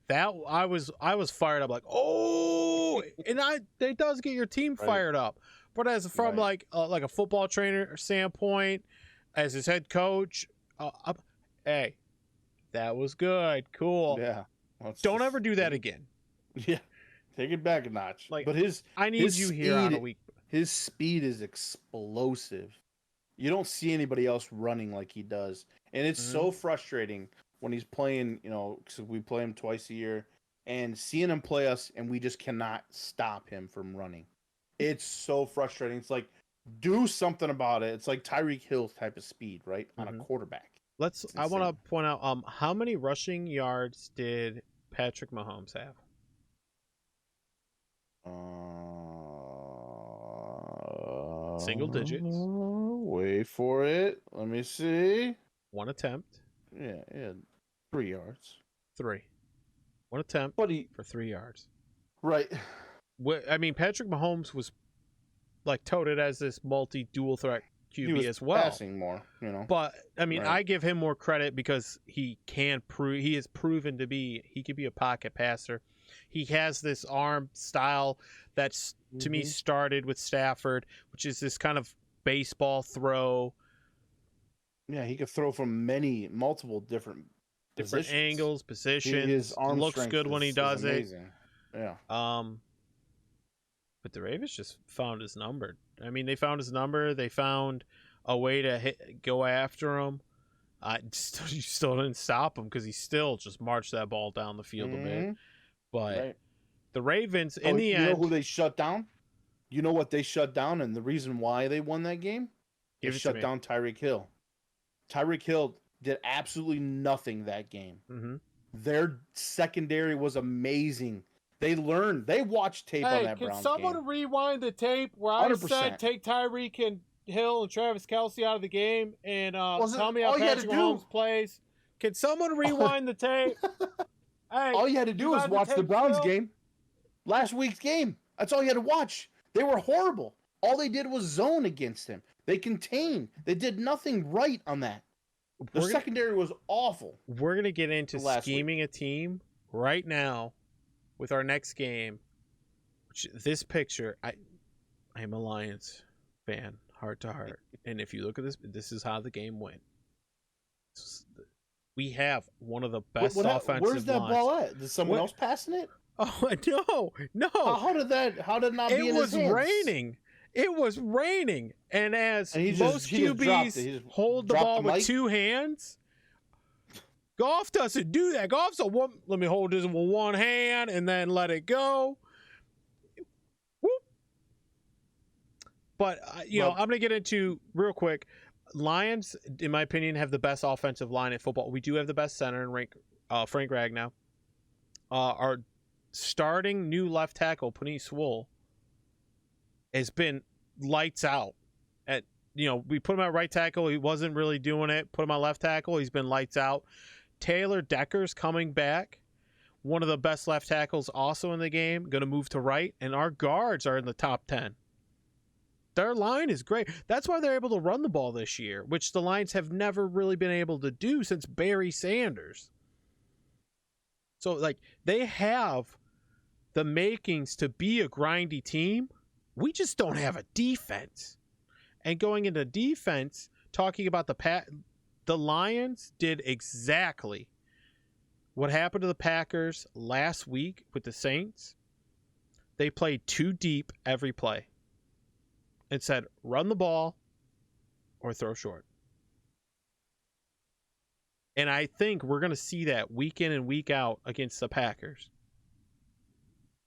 That I was fired up, like, oh, and it does get your team fired up. But as from like a football trainer standpoint, as his head coach, hey, that was good, cool. Yeah, don't ever do that again. Yeah, take it back a notch. Like, but I need you here on a week. His speed is explosive. You don't see anybody else running like he does, and it's so frustrating when he's playing. Because we play him twice a year, and seeing him play us, and we just cannot stop him from running. It's so frustrating. It's like, do something about it. It's like Tyreek Hill's type of speed, right, on a quarterback. I want to point out, how many rushing yards did Patrick Mahomes have? Single digits. Wait for it. Let me see. One attempt. Yeah, 3 yards. 3. One attempt for 3 yards. Right. I mean, Patrick Mahomes was like touted as this dual threat QB as well. Passing more, But I mean, I give him more credit because he has proven he could be a pocket passer. He has this arm style that's to me started with Stafford, which is this kind of baseball throw. Yeah, he could throw from multiple different angles, positions. His arm looks good when he does it. Yeah. But the Ravens just found his number. I mean, they found his number. They found a way to go after him. You still didn't stop him because he still just marched that ball down the field a bit. But the Ravens, in the end... You know who they shut down? You know what they shut down and the reason why they won that game? They shut down Tyreek Hill. Tyreek Hill did absolutely nothing that game. Their secondary was amazing. They watched tape on that Browns game. Can someone rewind the tape where I 100%. said take Tyreek and Hill and Travis Kelce out of the game and tell me how Patrick Mahomes plays? Can someone rewind the tape? Hey, all you had to do was watch the Browns game. Last week's game. That's all you had to watch. They were horrible. All they did was zone against him. They contained. They did nothing right on that. The secondary was awful. We're going to get into scheming a team right now with our next game. This picture, I am a Lions fan, heart to heart. And if you look at this is how the game went. We have one of the best offensive lines. Where's that ball at? Is someone else passing it? Oh, no. How did it not be in his hands? It was raining. And most QBs hold the ball with 2 hands, Goff doesn't do that. Goff's let me hold this with one hand and then let it go. Whoop. But, I'm going to get into real quick. Lions, in my opinion, have the best offensive line in football. We do have the best center in Frank Ragnow. Our starting new left tackle, Penei Sewell, has been lights out. We put him at right tackle. He wasn't really doing it. Put him at left tackle. He's been lights out. Taylor Decker's coming back. One of the best left tackles also in the game. Going to move to right. And our guards are in the top 10. Their line is great. That's why they're able to run the ball this year, which the Lions have never really been able to do since Barry Sanders. So, they have the makings to be a grindy team. We just don't have a defense. And going into defense, talking about the Lions did exactly what happened to the Packers last week with the Saints, they played too deep every play and said, run the ball or throw short. And I think we're going to see that week in and week out against the Packers.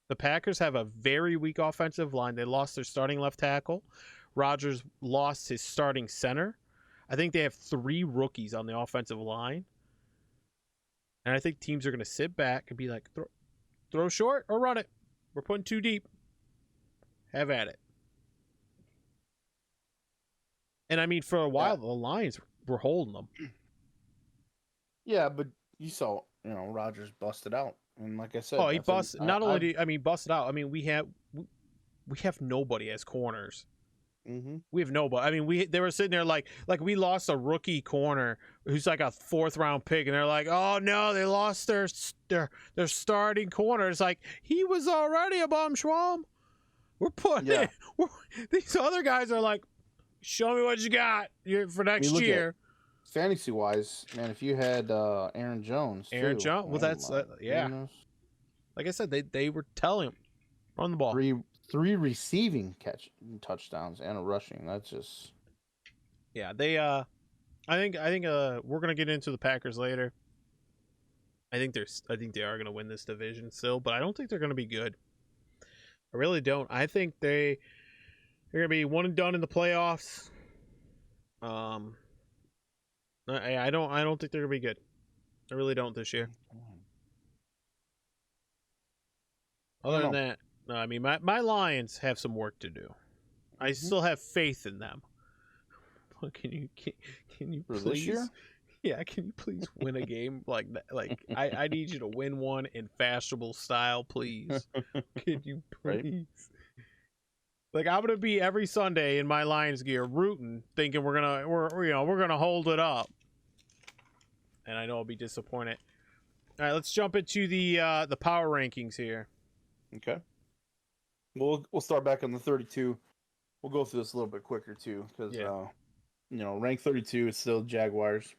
The Packers have a very weak offensive line. They lost their starting left tackle. Rodgers lost his starting center. I think they have 3 rookies on the offensive line. And I think teams are going to sit back and be like, throw short or run it. We're putting too deep. Have at it. And I mean, for a while, the Lions were holding them. Yeah, but you saw, Rodgers busted out. And like I said, he busted. Not only did he busted out. I mean, we have nobody as corners. Mm-hmm. We have nobody. I mean, they were sitting there like we lost a rookie corner who's like a 4th round pick, and they're like, oh no, they lost their starting corner. It's like he was already a bum schwam. We're putting these other guys are like, show me what you got for next year. Fantasy wise, man, if you had Aaron Jones, well, that's goodness. Like I said, they were telling him run the ball. 3 receiving touchdowns and a rushing. That's just they I think we're gonna get into the Packers later. I think they are gonna win this division still, but I don't think they're gonna be good. I really don't. I think they're gonna be one and done in the playoffs. I don't think they're gonna be good. I really don't this year. Other than that, no, I mean my Lions have some work to do. I still have faith in them. But can you for please? This year? Yeah, can you please win a game like that? Like I need you to win one in fashionable style, please. Can you please? Right? Like I'm gonna be every Sunday in my Lions gear, rooting, thinking we're gonna hold it up, and I know I'll be disappointed. All right, let's jump into the power rankings here. Okay. We'll start back on the 32. We'll go through this a little bit quicker too, because rank 32 is still Jaguars.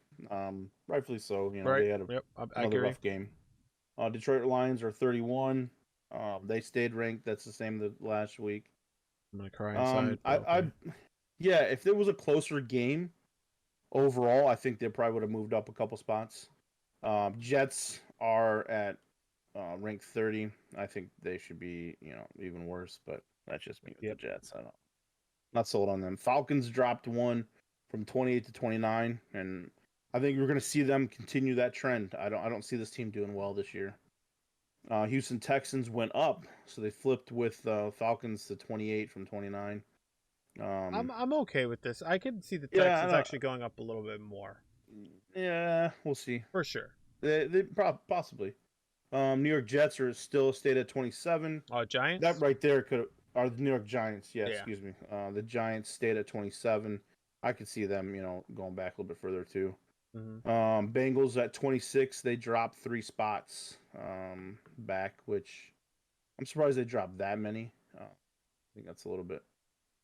Rightfully so. They had another rough game. Detroit Lions are 31. They stayed ranked. That's the same as last week. I'm gonna cry inside. If there was a closer game overall, I think they probably would have moved up a couple spots. Jets are at rank 30. I think they should be, even worse, but that's just me with the Jets. Not sold on them. Falcons dropped 1 from 28 to 29, and I think we're going to see them continue that trend. I don't see this team doing well this year. Houston Texans went up, so they flipped with Falcons to 28 from 29. I'm okay with this. I could see the Texans actually going up a little bit more. Yeah, we'll see For sure. They possibly. New York Jets are still stayed at 27. Giants. That right there are the New York Giants. Yeah, excuse me. The Giants stayed at 27. I could see them, going back a little bit further too. Mm-hmm. Bengals at 26. They dropped 3 spots back, which I'm surprised they dropped that many. I think that's a little bit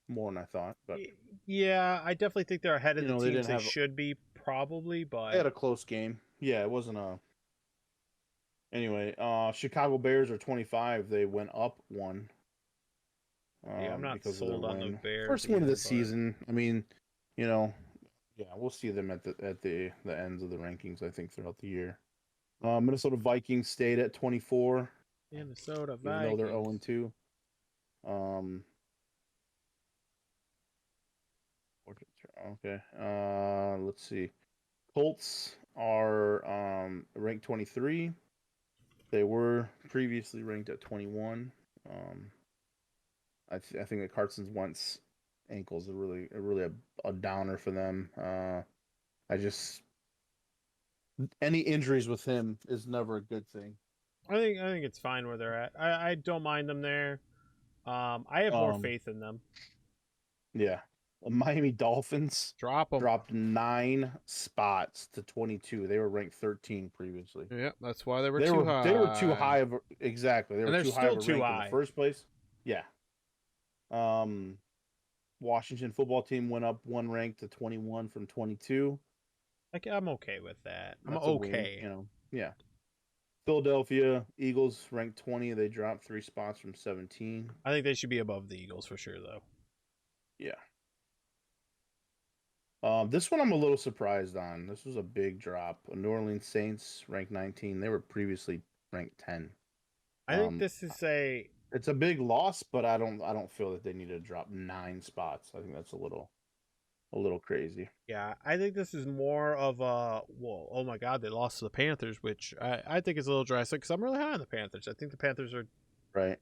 more than I thought. But yeah, I definitely think they're ahead of the teams they should be, probably. But they had a close game. Yeah, it wasn't a. Anyway, Chicago Bears are 25. They went up 1. I'm not sold on the Bears. First win of the season. I mean, we'll see them at the ends of the rankings, I think, throughout the year. Minnesota Vikings stayed at 24. Minnesota Vikings. Even though they're 0-2. Okay. Let's see. Colts are ranked 23. They were previously ranked at 21. I think that Carson Wentz ankles are really a downer for them. Any injuries with him is never a good thing. I think it's fine where they're at. I don't mind them there. I have more faith in them. Yeah. Miami Dolphins dropped 9 spots to 22. They were ranked 13 previously. Yeah, that's why they were too high. They were too high of exactly. They were too high of a rank in the first place. Yeah. Washington football team went up 1 rank to 21 from 22. I'm okay with that. That's okay. Yeah. Philadelphia Eagles ranked 20. They dropped 3 spots from 17. I think they should be above the Eagles for sure, though. Yeah. This one I'm a little surprised on. This was a big drop. New Orleans Saints ranked 19. They were previously ranked 10. I think this is it's a big loss, but I don't feel that they need to drop 9 spots. I think that's a little crazy. Yeah, I think this is more of a, well, oh my God, they lost to the Panthers, which I think is a little drastic because I'm really high on the Panthers. I think the Panthers are... Right.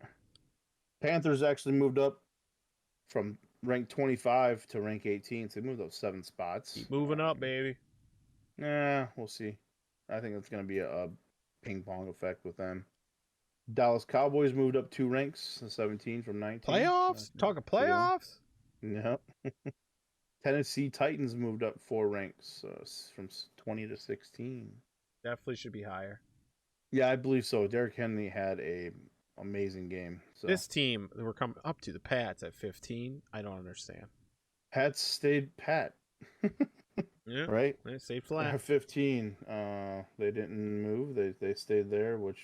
Panthers actually moved up from rank 25 to rank 18. So they moved up 7 spots. Keep moving up, baby. We'll see. I think it's going to be a ping pong effect with them. Dallas Cowboys moved up 2 ranks, 17 from 19. Playoffs? Talking playoffs? Yep. Tennessee Titans moved up 4 ranks from 20 to 16. Definitely should be higher. Yeah, I believe so. Derrick Henry had a amazing game. So. This team, we're coming up to the Pats at 15. I don't understand. Pats stayed pat. Yeah, right? They stayed flat. They're 15. They didn't move. They stayed there, which...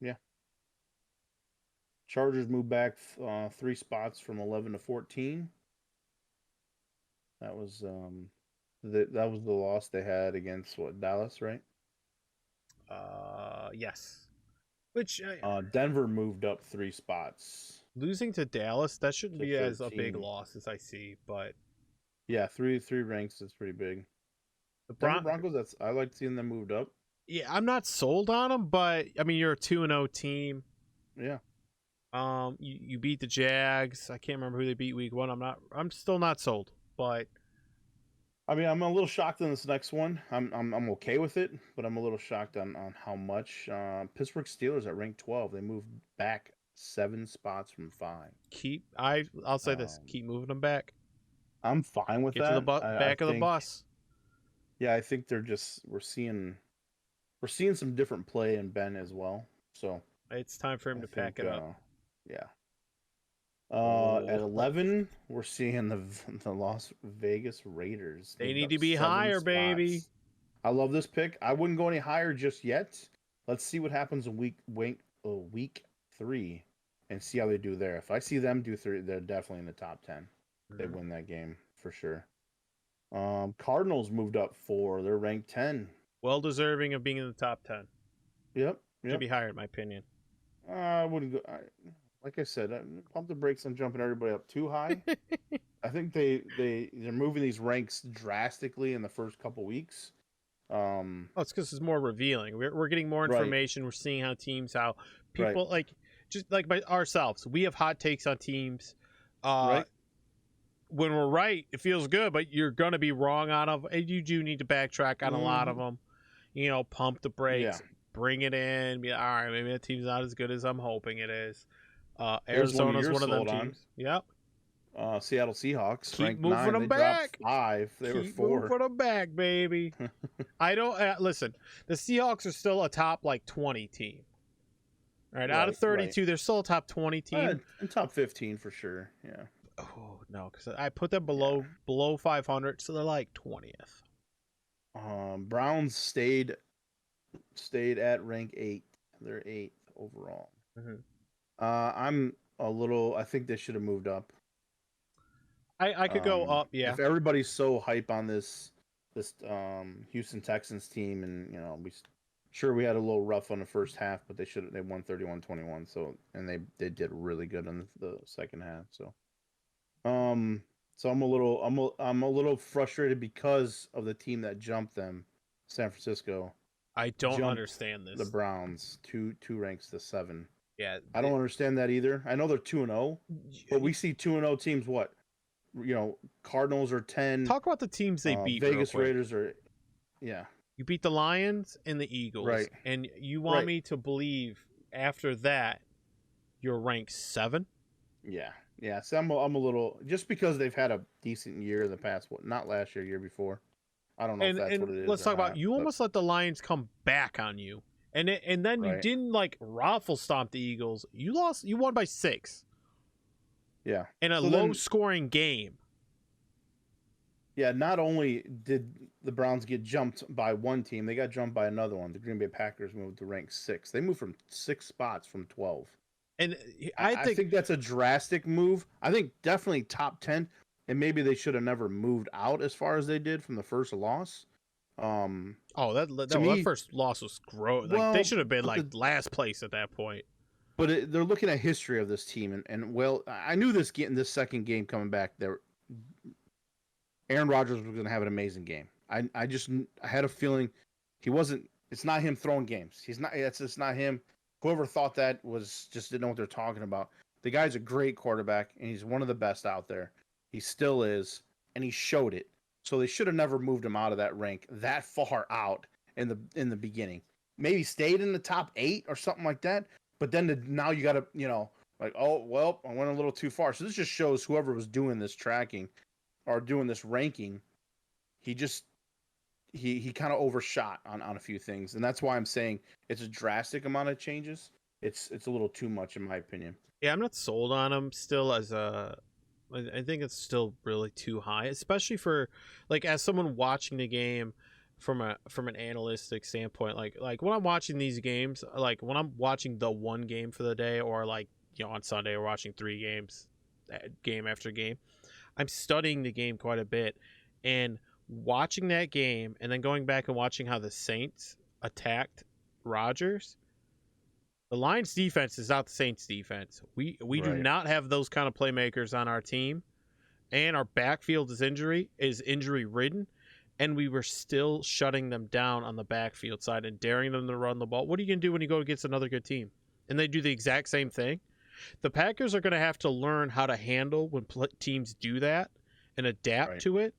yeah. Chargers moved back 3 spots from 11 to 14. That was that was the loss they had against Dallas, right? Yes. Which Denver moved up 3 spots. Losing to Dallas, that shouldn't be 13. as a big loss as I see, but yeah, 3 ranks is pretty big. The Broncos, I like seeing them moved up. Yeah, I'm not sold on them, but I mean, you're a 2-0 team. Yeah. You beat the Jags. I can't remember who they beat week 1. I'm still not sold, but I mean, I'm a little shocked on this next one. I'm okay with it, but I'm a little shocked on how much. Pittsburgh Steelers at rank 12. They moved back 7 spots from 5. I'll say this: keep moving them back. I'm fine with Get that. to the back of the bus. Yeah, I think we're seeing some different play in Ben as well. So it's time for him to pack it up. Yeah. At 11, we're seeing the Las Vegas Raiders. They need to be higher, baby. I love this pick. I wouldn't go any higher just yet. Let's see what happens in week 3 and see how they do there. If I see them do 3, they're definitely in the top 10. Mm-hmm. They win that game for sure. Cardinals moved up 4. They're ranked 10. Well deserving of being in the top 10. Yep. Should be higher, in my opinion. I wouldn't go. Like I said, pump the brakes on jumping everybody up too high. I think they're moving these ranks drastically in the first couple weeks. It's because it's more revealing. We're getting more information. Right. We're seeing how people just like by ourselves. We have hot takes on teams. Right. When we're right, it feels good, but you're gonna be wrong on them, and you do need to backtrack on a lot of them. Pump the brakes, bring it in. Be like, all right, maybe that team's not as good as I'm hoping it is. Arizona's one of them teams. Yep. Seattle Seahawks. Keep moving them back. 5. They were 4. Moving them back, baby. I don't listen. The Seahawks are still a top 20 team. All right, out of 32, they're still a top 20 team. Top 15 for sure. Yeah. Oh no, because I put them below 500, so they're like 20th. Browns stayed at rank 8. They're 8th overall. Mm-hmm. I think they should have moved up. I could go up, yeah. If everybody's so hype on this Houston Texans team, and we had a little rough on the first half, but they won 31-21. So they did really good on the second half. So I'm a little frustrated because of the team that jumped them, San Francisco. I don't understand this. The Browns 2 ranks to 7. Yeah, I don't understand that either. I know they're 2-0, but we see 2-0 teams. What, Cardinals are 10. Talk about the teams they beat. Vegas Raiders are, yeah. You beat the Lions and the Eagles, right? And you want me to believe after that you're ranked 7? Yeah. So I'm a little, just because they've had a decent year in the past. Not last year year I don't know if that's what it is. Let's talk about you. Almost let the Lions come back on you. And then you didn't raffle stomp the Eagles. You won by 6. Yeah. In a low scoring game. Yeah, not only did the Browns get jumped by one team, they got jumped by another one. The Green Bay Packers moved to rank 6. They moved from 6 spots from 12. And I think that's a drastic move. I think definitely top 10, and maybe they should have never moved out as far as they did from the first loss. That first loss was gross. Like, they should have been like last place at that point. But they're looking at history of this team, and well, I knew this second game coming back there, Aaron Rodgers was going to have an amazing game. I had a feeling he wasn't. It's not him throwing games. He's not. It's not him. Whoever thought that was just didn't know what they're talking about. The guy's a great quarterback, and he's one of the best out there. He still is, and he showed it. So they should have never moved him out of that rank that far out in the beginning. Maybe stayed in the top 8 or something like that. But then now you got to, like, oh, well, I went a little too far. So this just shows whoever was doing this tracking or doing this ranking, he kind of overshot on a few things. And that's why I'm saying it's a drastic amount of changes. It's a little too much in my opinion. Yeah, I'm not sold on him still I think it's still really too high, especially for, like, as someone watching the game from an analytic standpoint. Like when I'm watching these games, like when I'm watching the one game for the day, or like, on Sunday we're watching 3 games, game after game, I'm studying the game quite a bit, and watching that game and then going back and watching how the Saints attacked Rodgers. The Lions defense is not the Saints defense. We do not have those kind of playmakers on our team, and our backfield is injury ridden, and we were still shutting them down on the backfield side and daring them to run the ball. What are you going to do when you go against another good team? And they do the exact same thing. The Packers are going to have to learn how to handle when teams do that and adapt to it.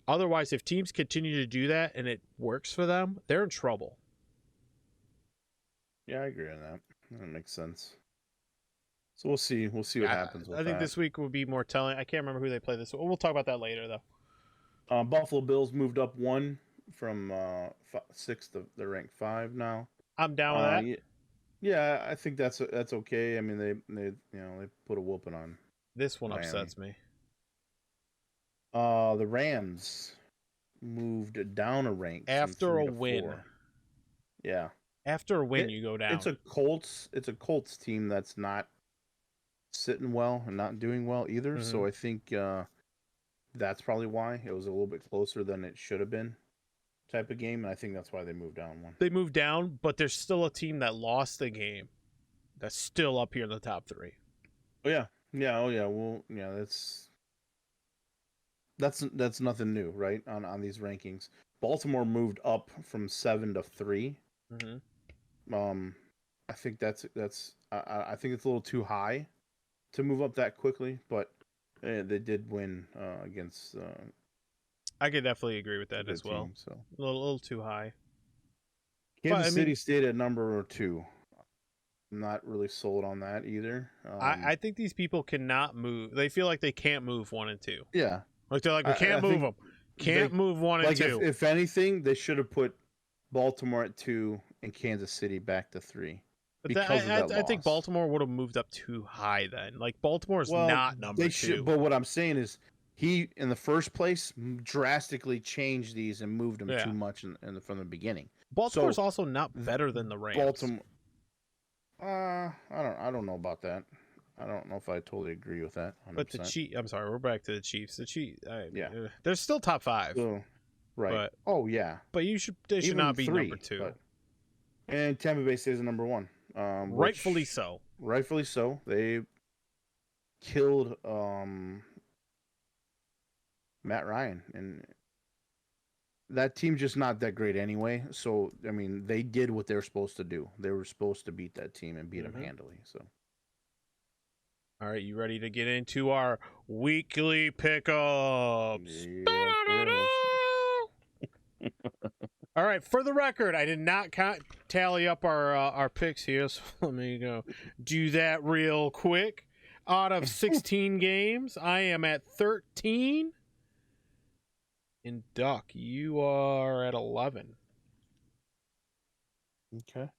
Otherwise, if teams continue to do that and it works for them, they're in trouble. Yeah, I agree on that. That makes sense. So we'll see. We'll see what happens with I think that. this week will be more telling. I can't remember who they play this week. We'll talk about that later, though. Buffalo Bills moved up 1 from 6th to they're ranked 5 now. I'm down with that. Yeah, I think that's okay. I mean, they put a whooping on. This one Miami. upsets me. The Rams moved down a rank after a win. 4. Yeah. After a win, you go down. It's a Colts team that's not sitting well and not doing well either. Mm-hmm. So I think that's probably why it was a little bit closer than it should have been, type of game. And I think that's why they moved down 1. They moved down, but there's still a team that lost the game that's still up here in the top 3. Oh yeah, yeah, oh yeah. Well, yeah, that's nothing new, right? On these rankings, Baltimore moved up from 7 to 3. Mm-hmm. I think I think it's a little too high to move up that quickly, but they did win against. I could definitely agree with that as well. Team, so a little too high. Kansas City stayed at number 2. I'm not really sold on that either. I think these people cannot move. They feel like they can't move 1 and 2. Yeah, like they're like, we can't move them. Can't move 1 and 2. If anything, they should have put Baltimore at 2 and Kansas City back to 3. But I think Baltimore would have moved up too high then. Like, Baltimore's not number 2. But what I'm saying is, he in the first place drastically changed these and moved them too much from the beginning. Baltimore's also not better than the Rams. Baltimore. I don't know about that. I don't know if I totally agree with that. 100%. But the Chiefs. I'm sorry, we're back to the Chiefs. The Chiefs. They're still top 5. So, right. But, But they should not be 3, number 2. And Tampa Bay stays at number 1. Rightfully so. Rightfully so. They killed Matt Ryan, and that team's just not that great anyway. So I mean, they did what they were supposed to do. They were supposed to beat that team and beat them handily. So, all right, you ready to get into our weekly pickups? Yeah, All right, for the record, I did not tally up our picks here, so let me go do that real quick. Out of 16 games, I am at 13. And Duck, you are at 11. Okay.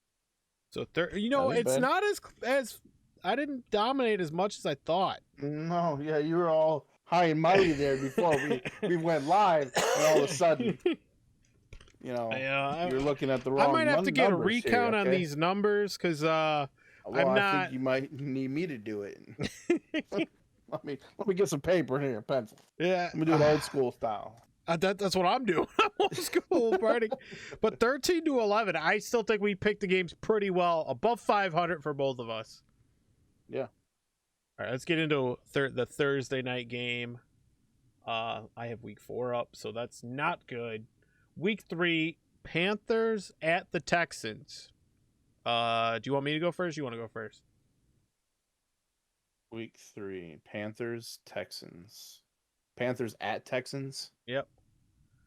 So it's not as I didn't dominate as much as I thought. No, yeah, you were all high and mighty there before we went live, and all of a sudden, you're looking at the wrong. I might have to get a recount here, on these numbers because I'm not. I think you might need me to do it. let me get some paper here, pencil. Yeah, let me do it old school style. That's what I'm doing. I'm old school party. But 13-11, I still think we picked the games pretty well, above 500 for both of us. Yeah. All right, let's get into the Thursday night game. I have week 4 up, so that's not good. Week 3, Panthers at the Texans. Do you want me to go first? You want to go first? Week 3, Panthers, Texans. Panthers at Texans. Yep.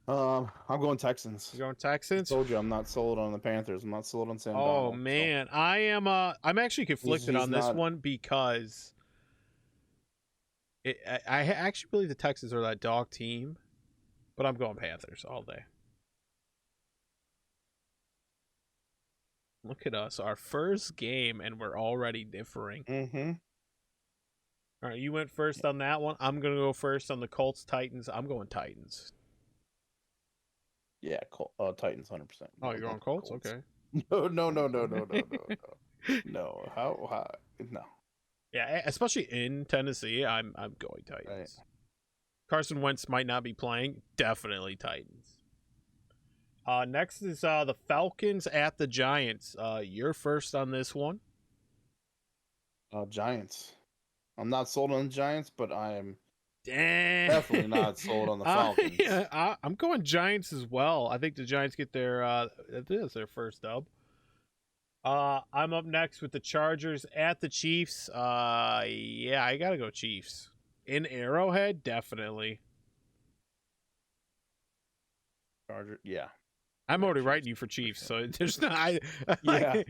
I'm going Texans. You're going Texans? I told you I'm not sold on the Panthers. I'm not sold on Sam Oh Darnold, man, so. I am. I'm actually conflicted on this one because I actually believe the Texans are that dog team, but I'm going Panthers all day. Look at us, our first game, and we're already differing. Mm-hmm. All right, you went first on that one. I'm gonna go first on the Colts Titans. I'm going Titans. Yeah, Titans 100%. Oh, you're on Colts? Okay. No. No. How? No. Yeah, especially in Tennessee, I'm going Titans. Right. Carson Wentz might not be playing. Definitely Titans. Next is the Falcons at the Giants. You're first on this one. Giants. I'm not sold on the Giants, but I am definitely not sold on the Falcons. Yeah, I'm going Giants as well. I think the Giants get their first dub. I'm up next with the Chargers at the Chiefs. Yeah, I gotta go Chiefs. In Arrowhead, definitely. Charger, yeah. I'm already writing you for Chiefs, so there's not. Yeah.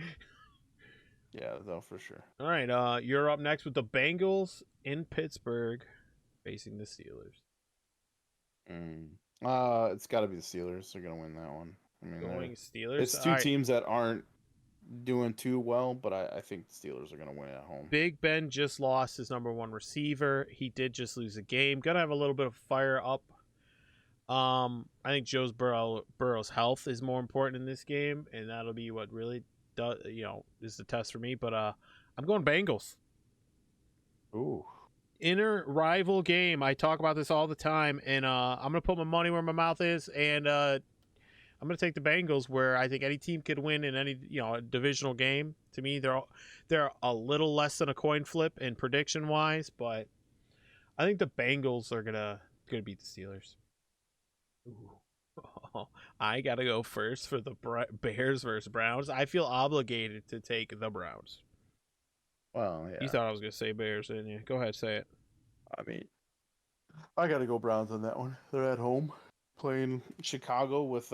Yeah, though, for sure. All right, you're up next with the Bengals in Pittsburgh, facing the Steelers. It's got to be the Steelers. They're gonna win that one. I mean, going Steelers. It's two teams that aren't doing too well, but I think the Steelers are gonna win at home. Big Ben just lost his number 1 receiver. He did just lose a game. Gonna have a little bit of fire up. I think Joe Burrow's health is more important in this game, and that'll be what really does, is the test for me. But I'm going Bengals. Ooh. Inner rival game. I talk about this all the time, and I'm gonna put my money where my mouth is, and I'm gonna take the Bengals, where I think any team could win in any a divisional game. To me, they're a little less than a coin flip in prediction wise, but I think the Bengals are gonna beat the Steelers. Ooh. Oh, I gotta go first for the Bears versus Browns. I feel obligated to take the Browns. Well, yeah. You thought I was gonna say Bears, didn't you? Go ahead, say it. I mean, I gotta go Browns on that one. They're at home playing Chicago with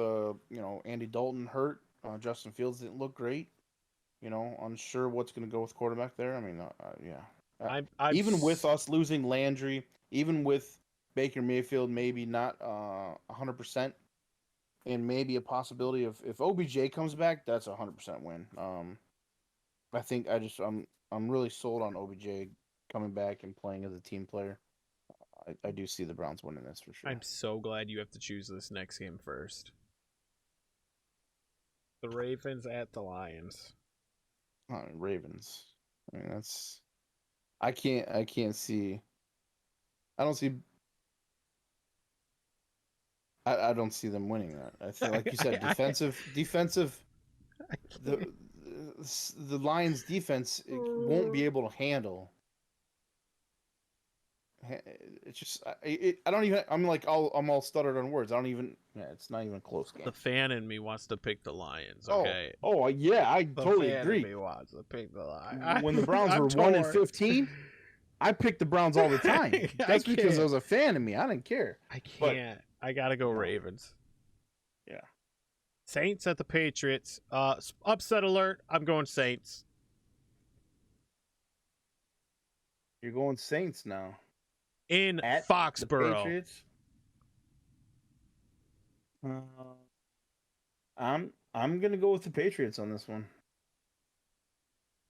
Andy Dalton hurt. Justin Fields didn't look great. Unsure what's gonna go with quarterback there. I mean, yeah. Even with us losing Landry, even with Baker Mayfield maybe not 100%, and maybe a possibility of if OBJ comes back, that's a 100% win. I think I'm really sold on OBJ coming back and playing as a team player. I do see the Browns winning this for sure. I'm so glad you have to choose this next game first. The Ravens at the Lions. Ravens. I mean, that's. I can't see. I don't see. I don't see them winning that. I feel like you said, defensive. The Lions' defense won't be able to handle. It's just I don't even. I'm all stuttered on words. I don't even. Yeah, it's not even a close game. The fan in me wants to pick the Lions. Okay. Oh yeah, I totally agree. The fan in me wants to pick the Lions. When the Browns were 1-15, I picked the Browns all the time. That's because there was a fan in me. I didn't care. I can't. I gotta go Ravens. Yeah. Saints at the Patriots. Upset alert. I'm going Saints. You're going Saints now. In at Foxborough. I'm gonna go with the Patriots on this one.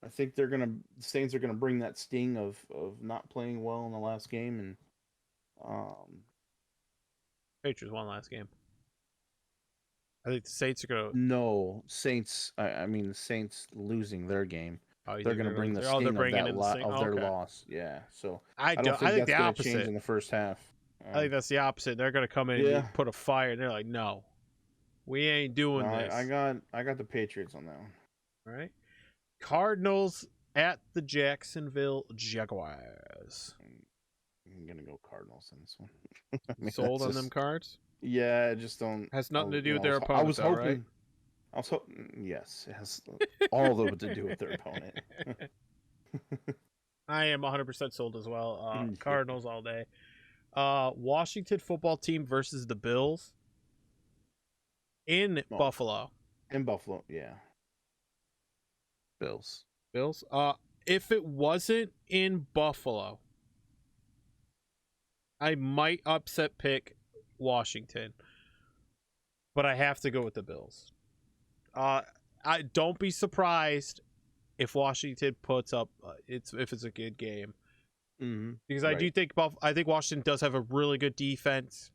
I think the Saints are gonna bring that sting of not playing well in the last game, and Patriots won last game. I think the Saints are gonna. No, Saints. I mean, the Saints losing their game. Oh, you They're think going to bring the they're sting of bringing that in the Saints? of Oh, their okay. loss. Yeah, so I don't think think that's the going to change opposite. in the first half. I think that's the opposite. They're gonna come in and put a fire, and they're like, "No, we ain't doing this." I got the Patriots on that one. All right. Cardinals at the Jacksonville Jaguars. I'm gonna go Cardinals on this one. Sold on them cards? Yeah, I just don't. Has nothing to do with I their was, opponent. I was hoping. Right? I was hoping. Yes, it has all of it to do with their opponent. I am 100% sold as well. Cardinals all day. Washington football team versus the Bills in Buffalo. In Buffalo, yeah. Bills. If it wasn't in Buffalo, I might upset pick Washington, but I have to go with the Bills. I don't be surprised if Washington puts up if it's a good game, because I do think I think Washington does have a really good defense.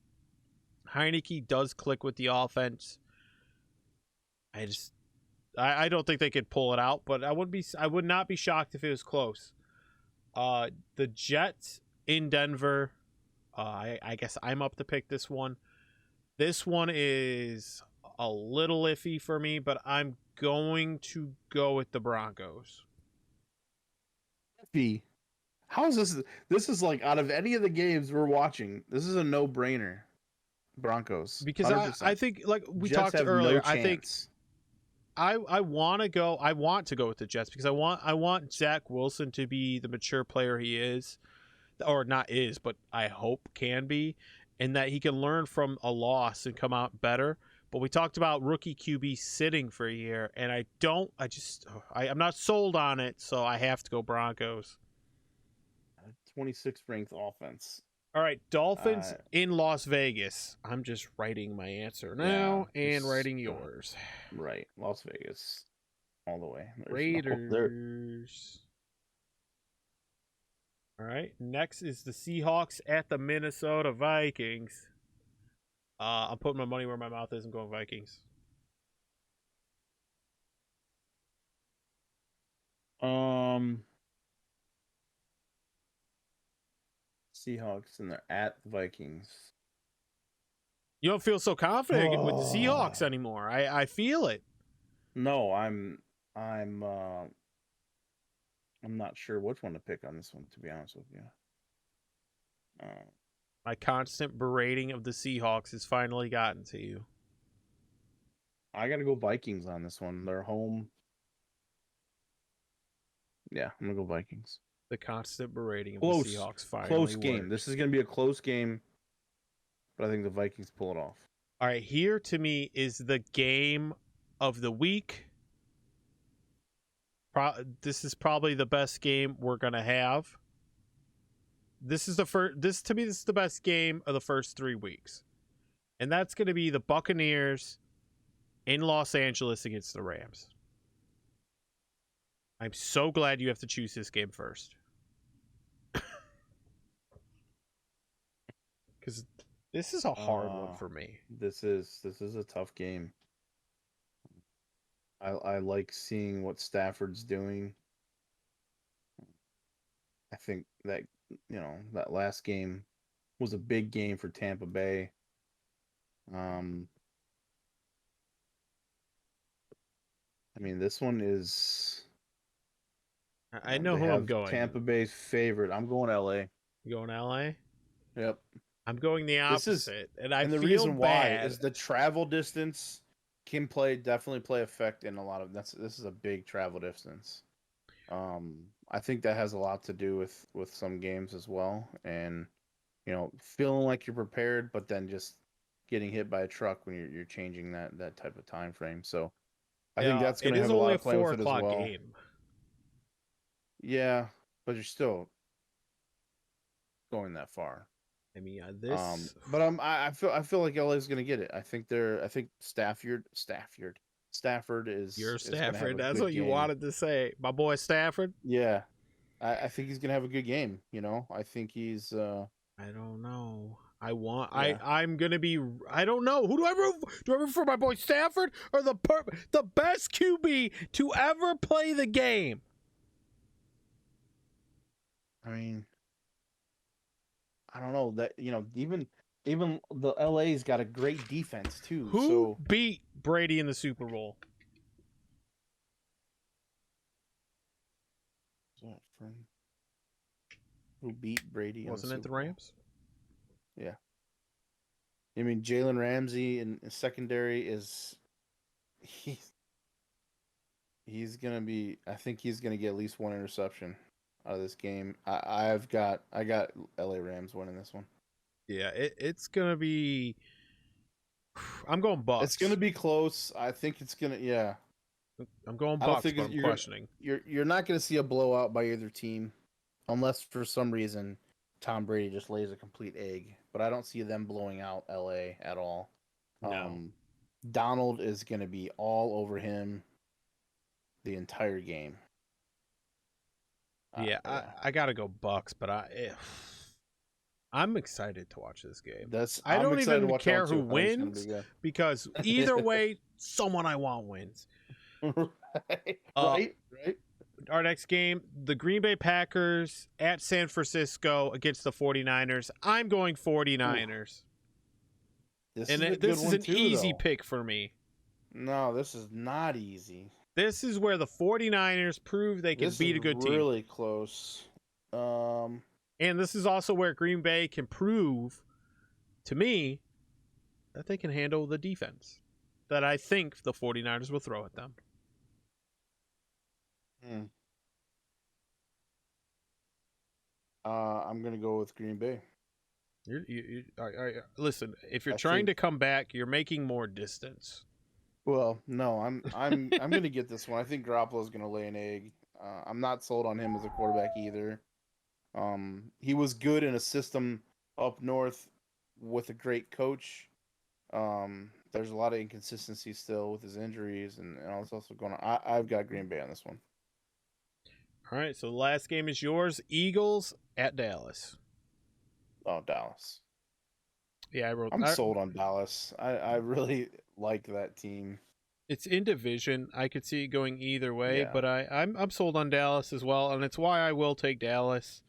Heineke does click with the offense. I don't think they could pull it out, but I would not be shocked if it was close. The Jets in Denver. I guess I'm up to pick this one. This one is a little iffy for me, but I'm going to go with the Broncos. Iffy? How is this? This is like, out of any of the games we're watching, this is a no-brainer. Broncos. Because I think, like we Jets talked earlier, no I think I want to go with the Jets because I want Zach Wilson to be the mature player he is, or not is, but I hope can be, and that he can learn from a loss and come out better. But we talked about rookie QB sitting for a year, and I'm not sold on it, so I have to go Broncos. 26th ranked offense. All right, Dolphins in Las Vegas. I'm just writing my answer now and writing yours. Right, Las Vegas, all the way. Raiders. All right, next is the Seahawks at the Minnesota Vikings. I'm putting my money where my mouth is. I'm going Vikings. Seahawks, and they're at the Vikings. You don't feel so confident with the Seahawks anymore. I feel it. No, I'm not sure which one to pick on this one, to be honest with you. My constant berating of the Seahawks has finally gotten to you. I got to go Vikings on this one. They're home. Yeah, I'm going to go Vikings. The constant berating of the Seahawks finally Close game. worked. This is going to be a close game, but I think the Vikings pull it off. All right, here to me is the game of the week. This is probably the best game we're going to have. This is this is the best game of the first 3 weeks. And that's going to be the Buccaneers in Los Angeles against the Rams. I'm so glad you have to choose this game first. Because this is a hard one for me. This is a tough game. I like seeing what Stafford's doing. I think that, that last game was a big game for Tampa Bay. I mean, this one is... I know who I'm going. Tampa Bay's favorite. I'm going LA. You going LA? Yep. I'm going the opposite. And the feel reason why is the travel distance can definitely play effect in a lot of this is a big travel distance. I think that has a lot to do with some games as well, and feeling like you're prepared, but then just getting hit by a truck when you're changing that type of time frame. So I think that's going to have a lot of play with it as well. Game. Yeah, but you're still going that far. I mean, but I feel like LA's going to get it. I think Stafford is your is Stafford. That's what you wanted to say, my boy Stafford. Yeah, I think he's going to have a good game. I think he's. I don't know. Yeah. I'm gonna be. I don't know. Who do I root? Do I root for my boy Stafford or the best QB to ever play the game? I mean, I don't know that even the LA's got a great defense too. Who So beat Brady in the Super Bowl? who beat Brady? Wasn't it the Super Bowl? Rams? Yeah. I mean, Jalen Ramsey in secondary is he's gonna be. I think he's gonna get at least one interception out of this game. I got LA Rams winning this one. Yeah, it's gonna be. I'm going Bucks. It's gonna be close. I think it's gonna. Yeah. I'm going I don't Bucks, think but I'm questioning. You're not gonna see a blowout by either team, unless for some reason Tom Brady just lays a complete egg. But I don't see them blowing out LA at all. No. Donald is gonna be all over him the entire game. Yeah, I gotta go Bucks, but I'm excited to watch this game. I don't even care who wins because either way, someone I want wins. Right. Our next game, the Green Bay Packers at San Francisco against the 49ers. I'm going 49ers. This is an easy pick for me. No, this is not easy. This is where the 49ers prove they can beat a good team. Really close. And this is also where Green Bay can prove to me that they can handle the defense that I think the 49ers will throw at them. I'm going to go with Green Bay. Listen, if you're trying to come back, you're making more distance. Well, no, I'm going to get this one. I think Garoppolo's going to lay an egg. I'm not sold on him as a quarterback either. He was good in a system up north with a great coach. There's a lot of inconsistency still with his injuries and all this also going on. I've got Green Bay on this one. All right, so the last game is yours. Eagles at Dallas. Oh, Dallas. Yeah, I'm sold on Dallas. I really like that team. It's in division. I could see it going either way, but I'm sold on Dallas as well, and it's why I will take Dallas.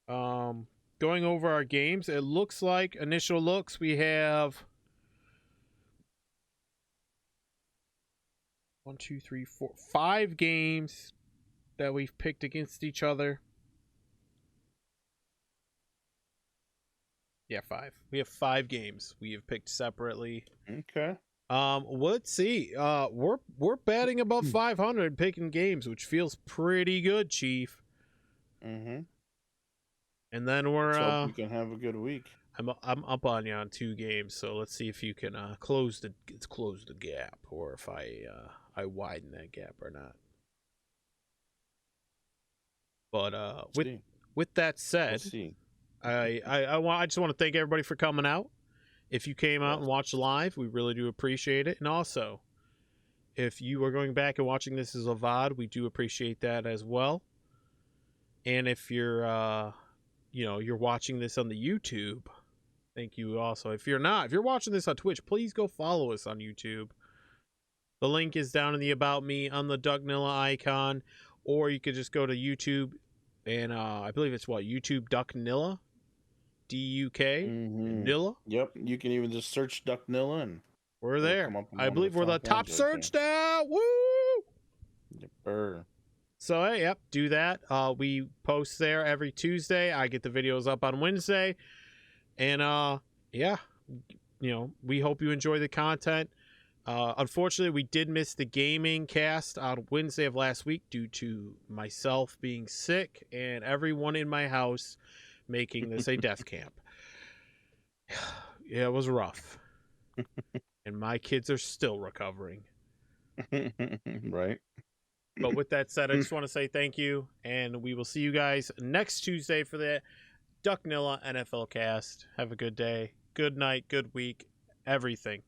Going over our games, it looks like initial looks we have 5 games that we've picked against each other. Yeah, 5. We have 5 games we have picked separately. Okay. Let's see. We're batting above 500 picking games, which feels pretty good, Chief. Mm-hmm. And then let's hope we can have a good week. I'm up on you on 2 games, so let's see if you can close the gap, or if I widen that gap or not. But with that said, I just want to thank everybody for coming out. If you came out and watched live, we really do appreciate it. And also, if you are going back and watching this as a VOD, we do appreciate that as well. And if you're you're watching this on the YouTube, thank you also. If you're watching this on Twitch, please go follow us on YouTube. The link is down in the About Me on the DukNilla icon, or you could just go to YouTube and I believe it's YouTube DukNilla, DUK Nilla. Yep, you can even just search DukNilla and we're there. I believe we're the top search now. Woo! Yep. So hey, yep, do that. We post there every Tuesday. I get the videos up on Wednesday, and we hope you enjoy the content. Unfortunately, we did miss the gaming cast on Wednesday of last week due to myself being sick and everyone in my house making this a death camp. Yeah, it was rough. And my kids are still recovering. Right. But with that said, I just want to say thank you, and we will see you guys next Tuesday for the DukNilla NFL cast. Have a good day, good night, good week, everything.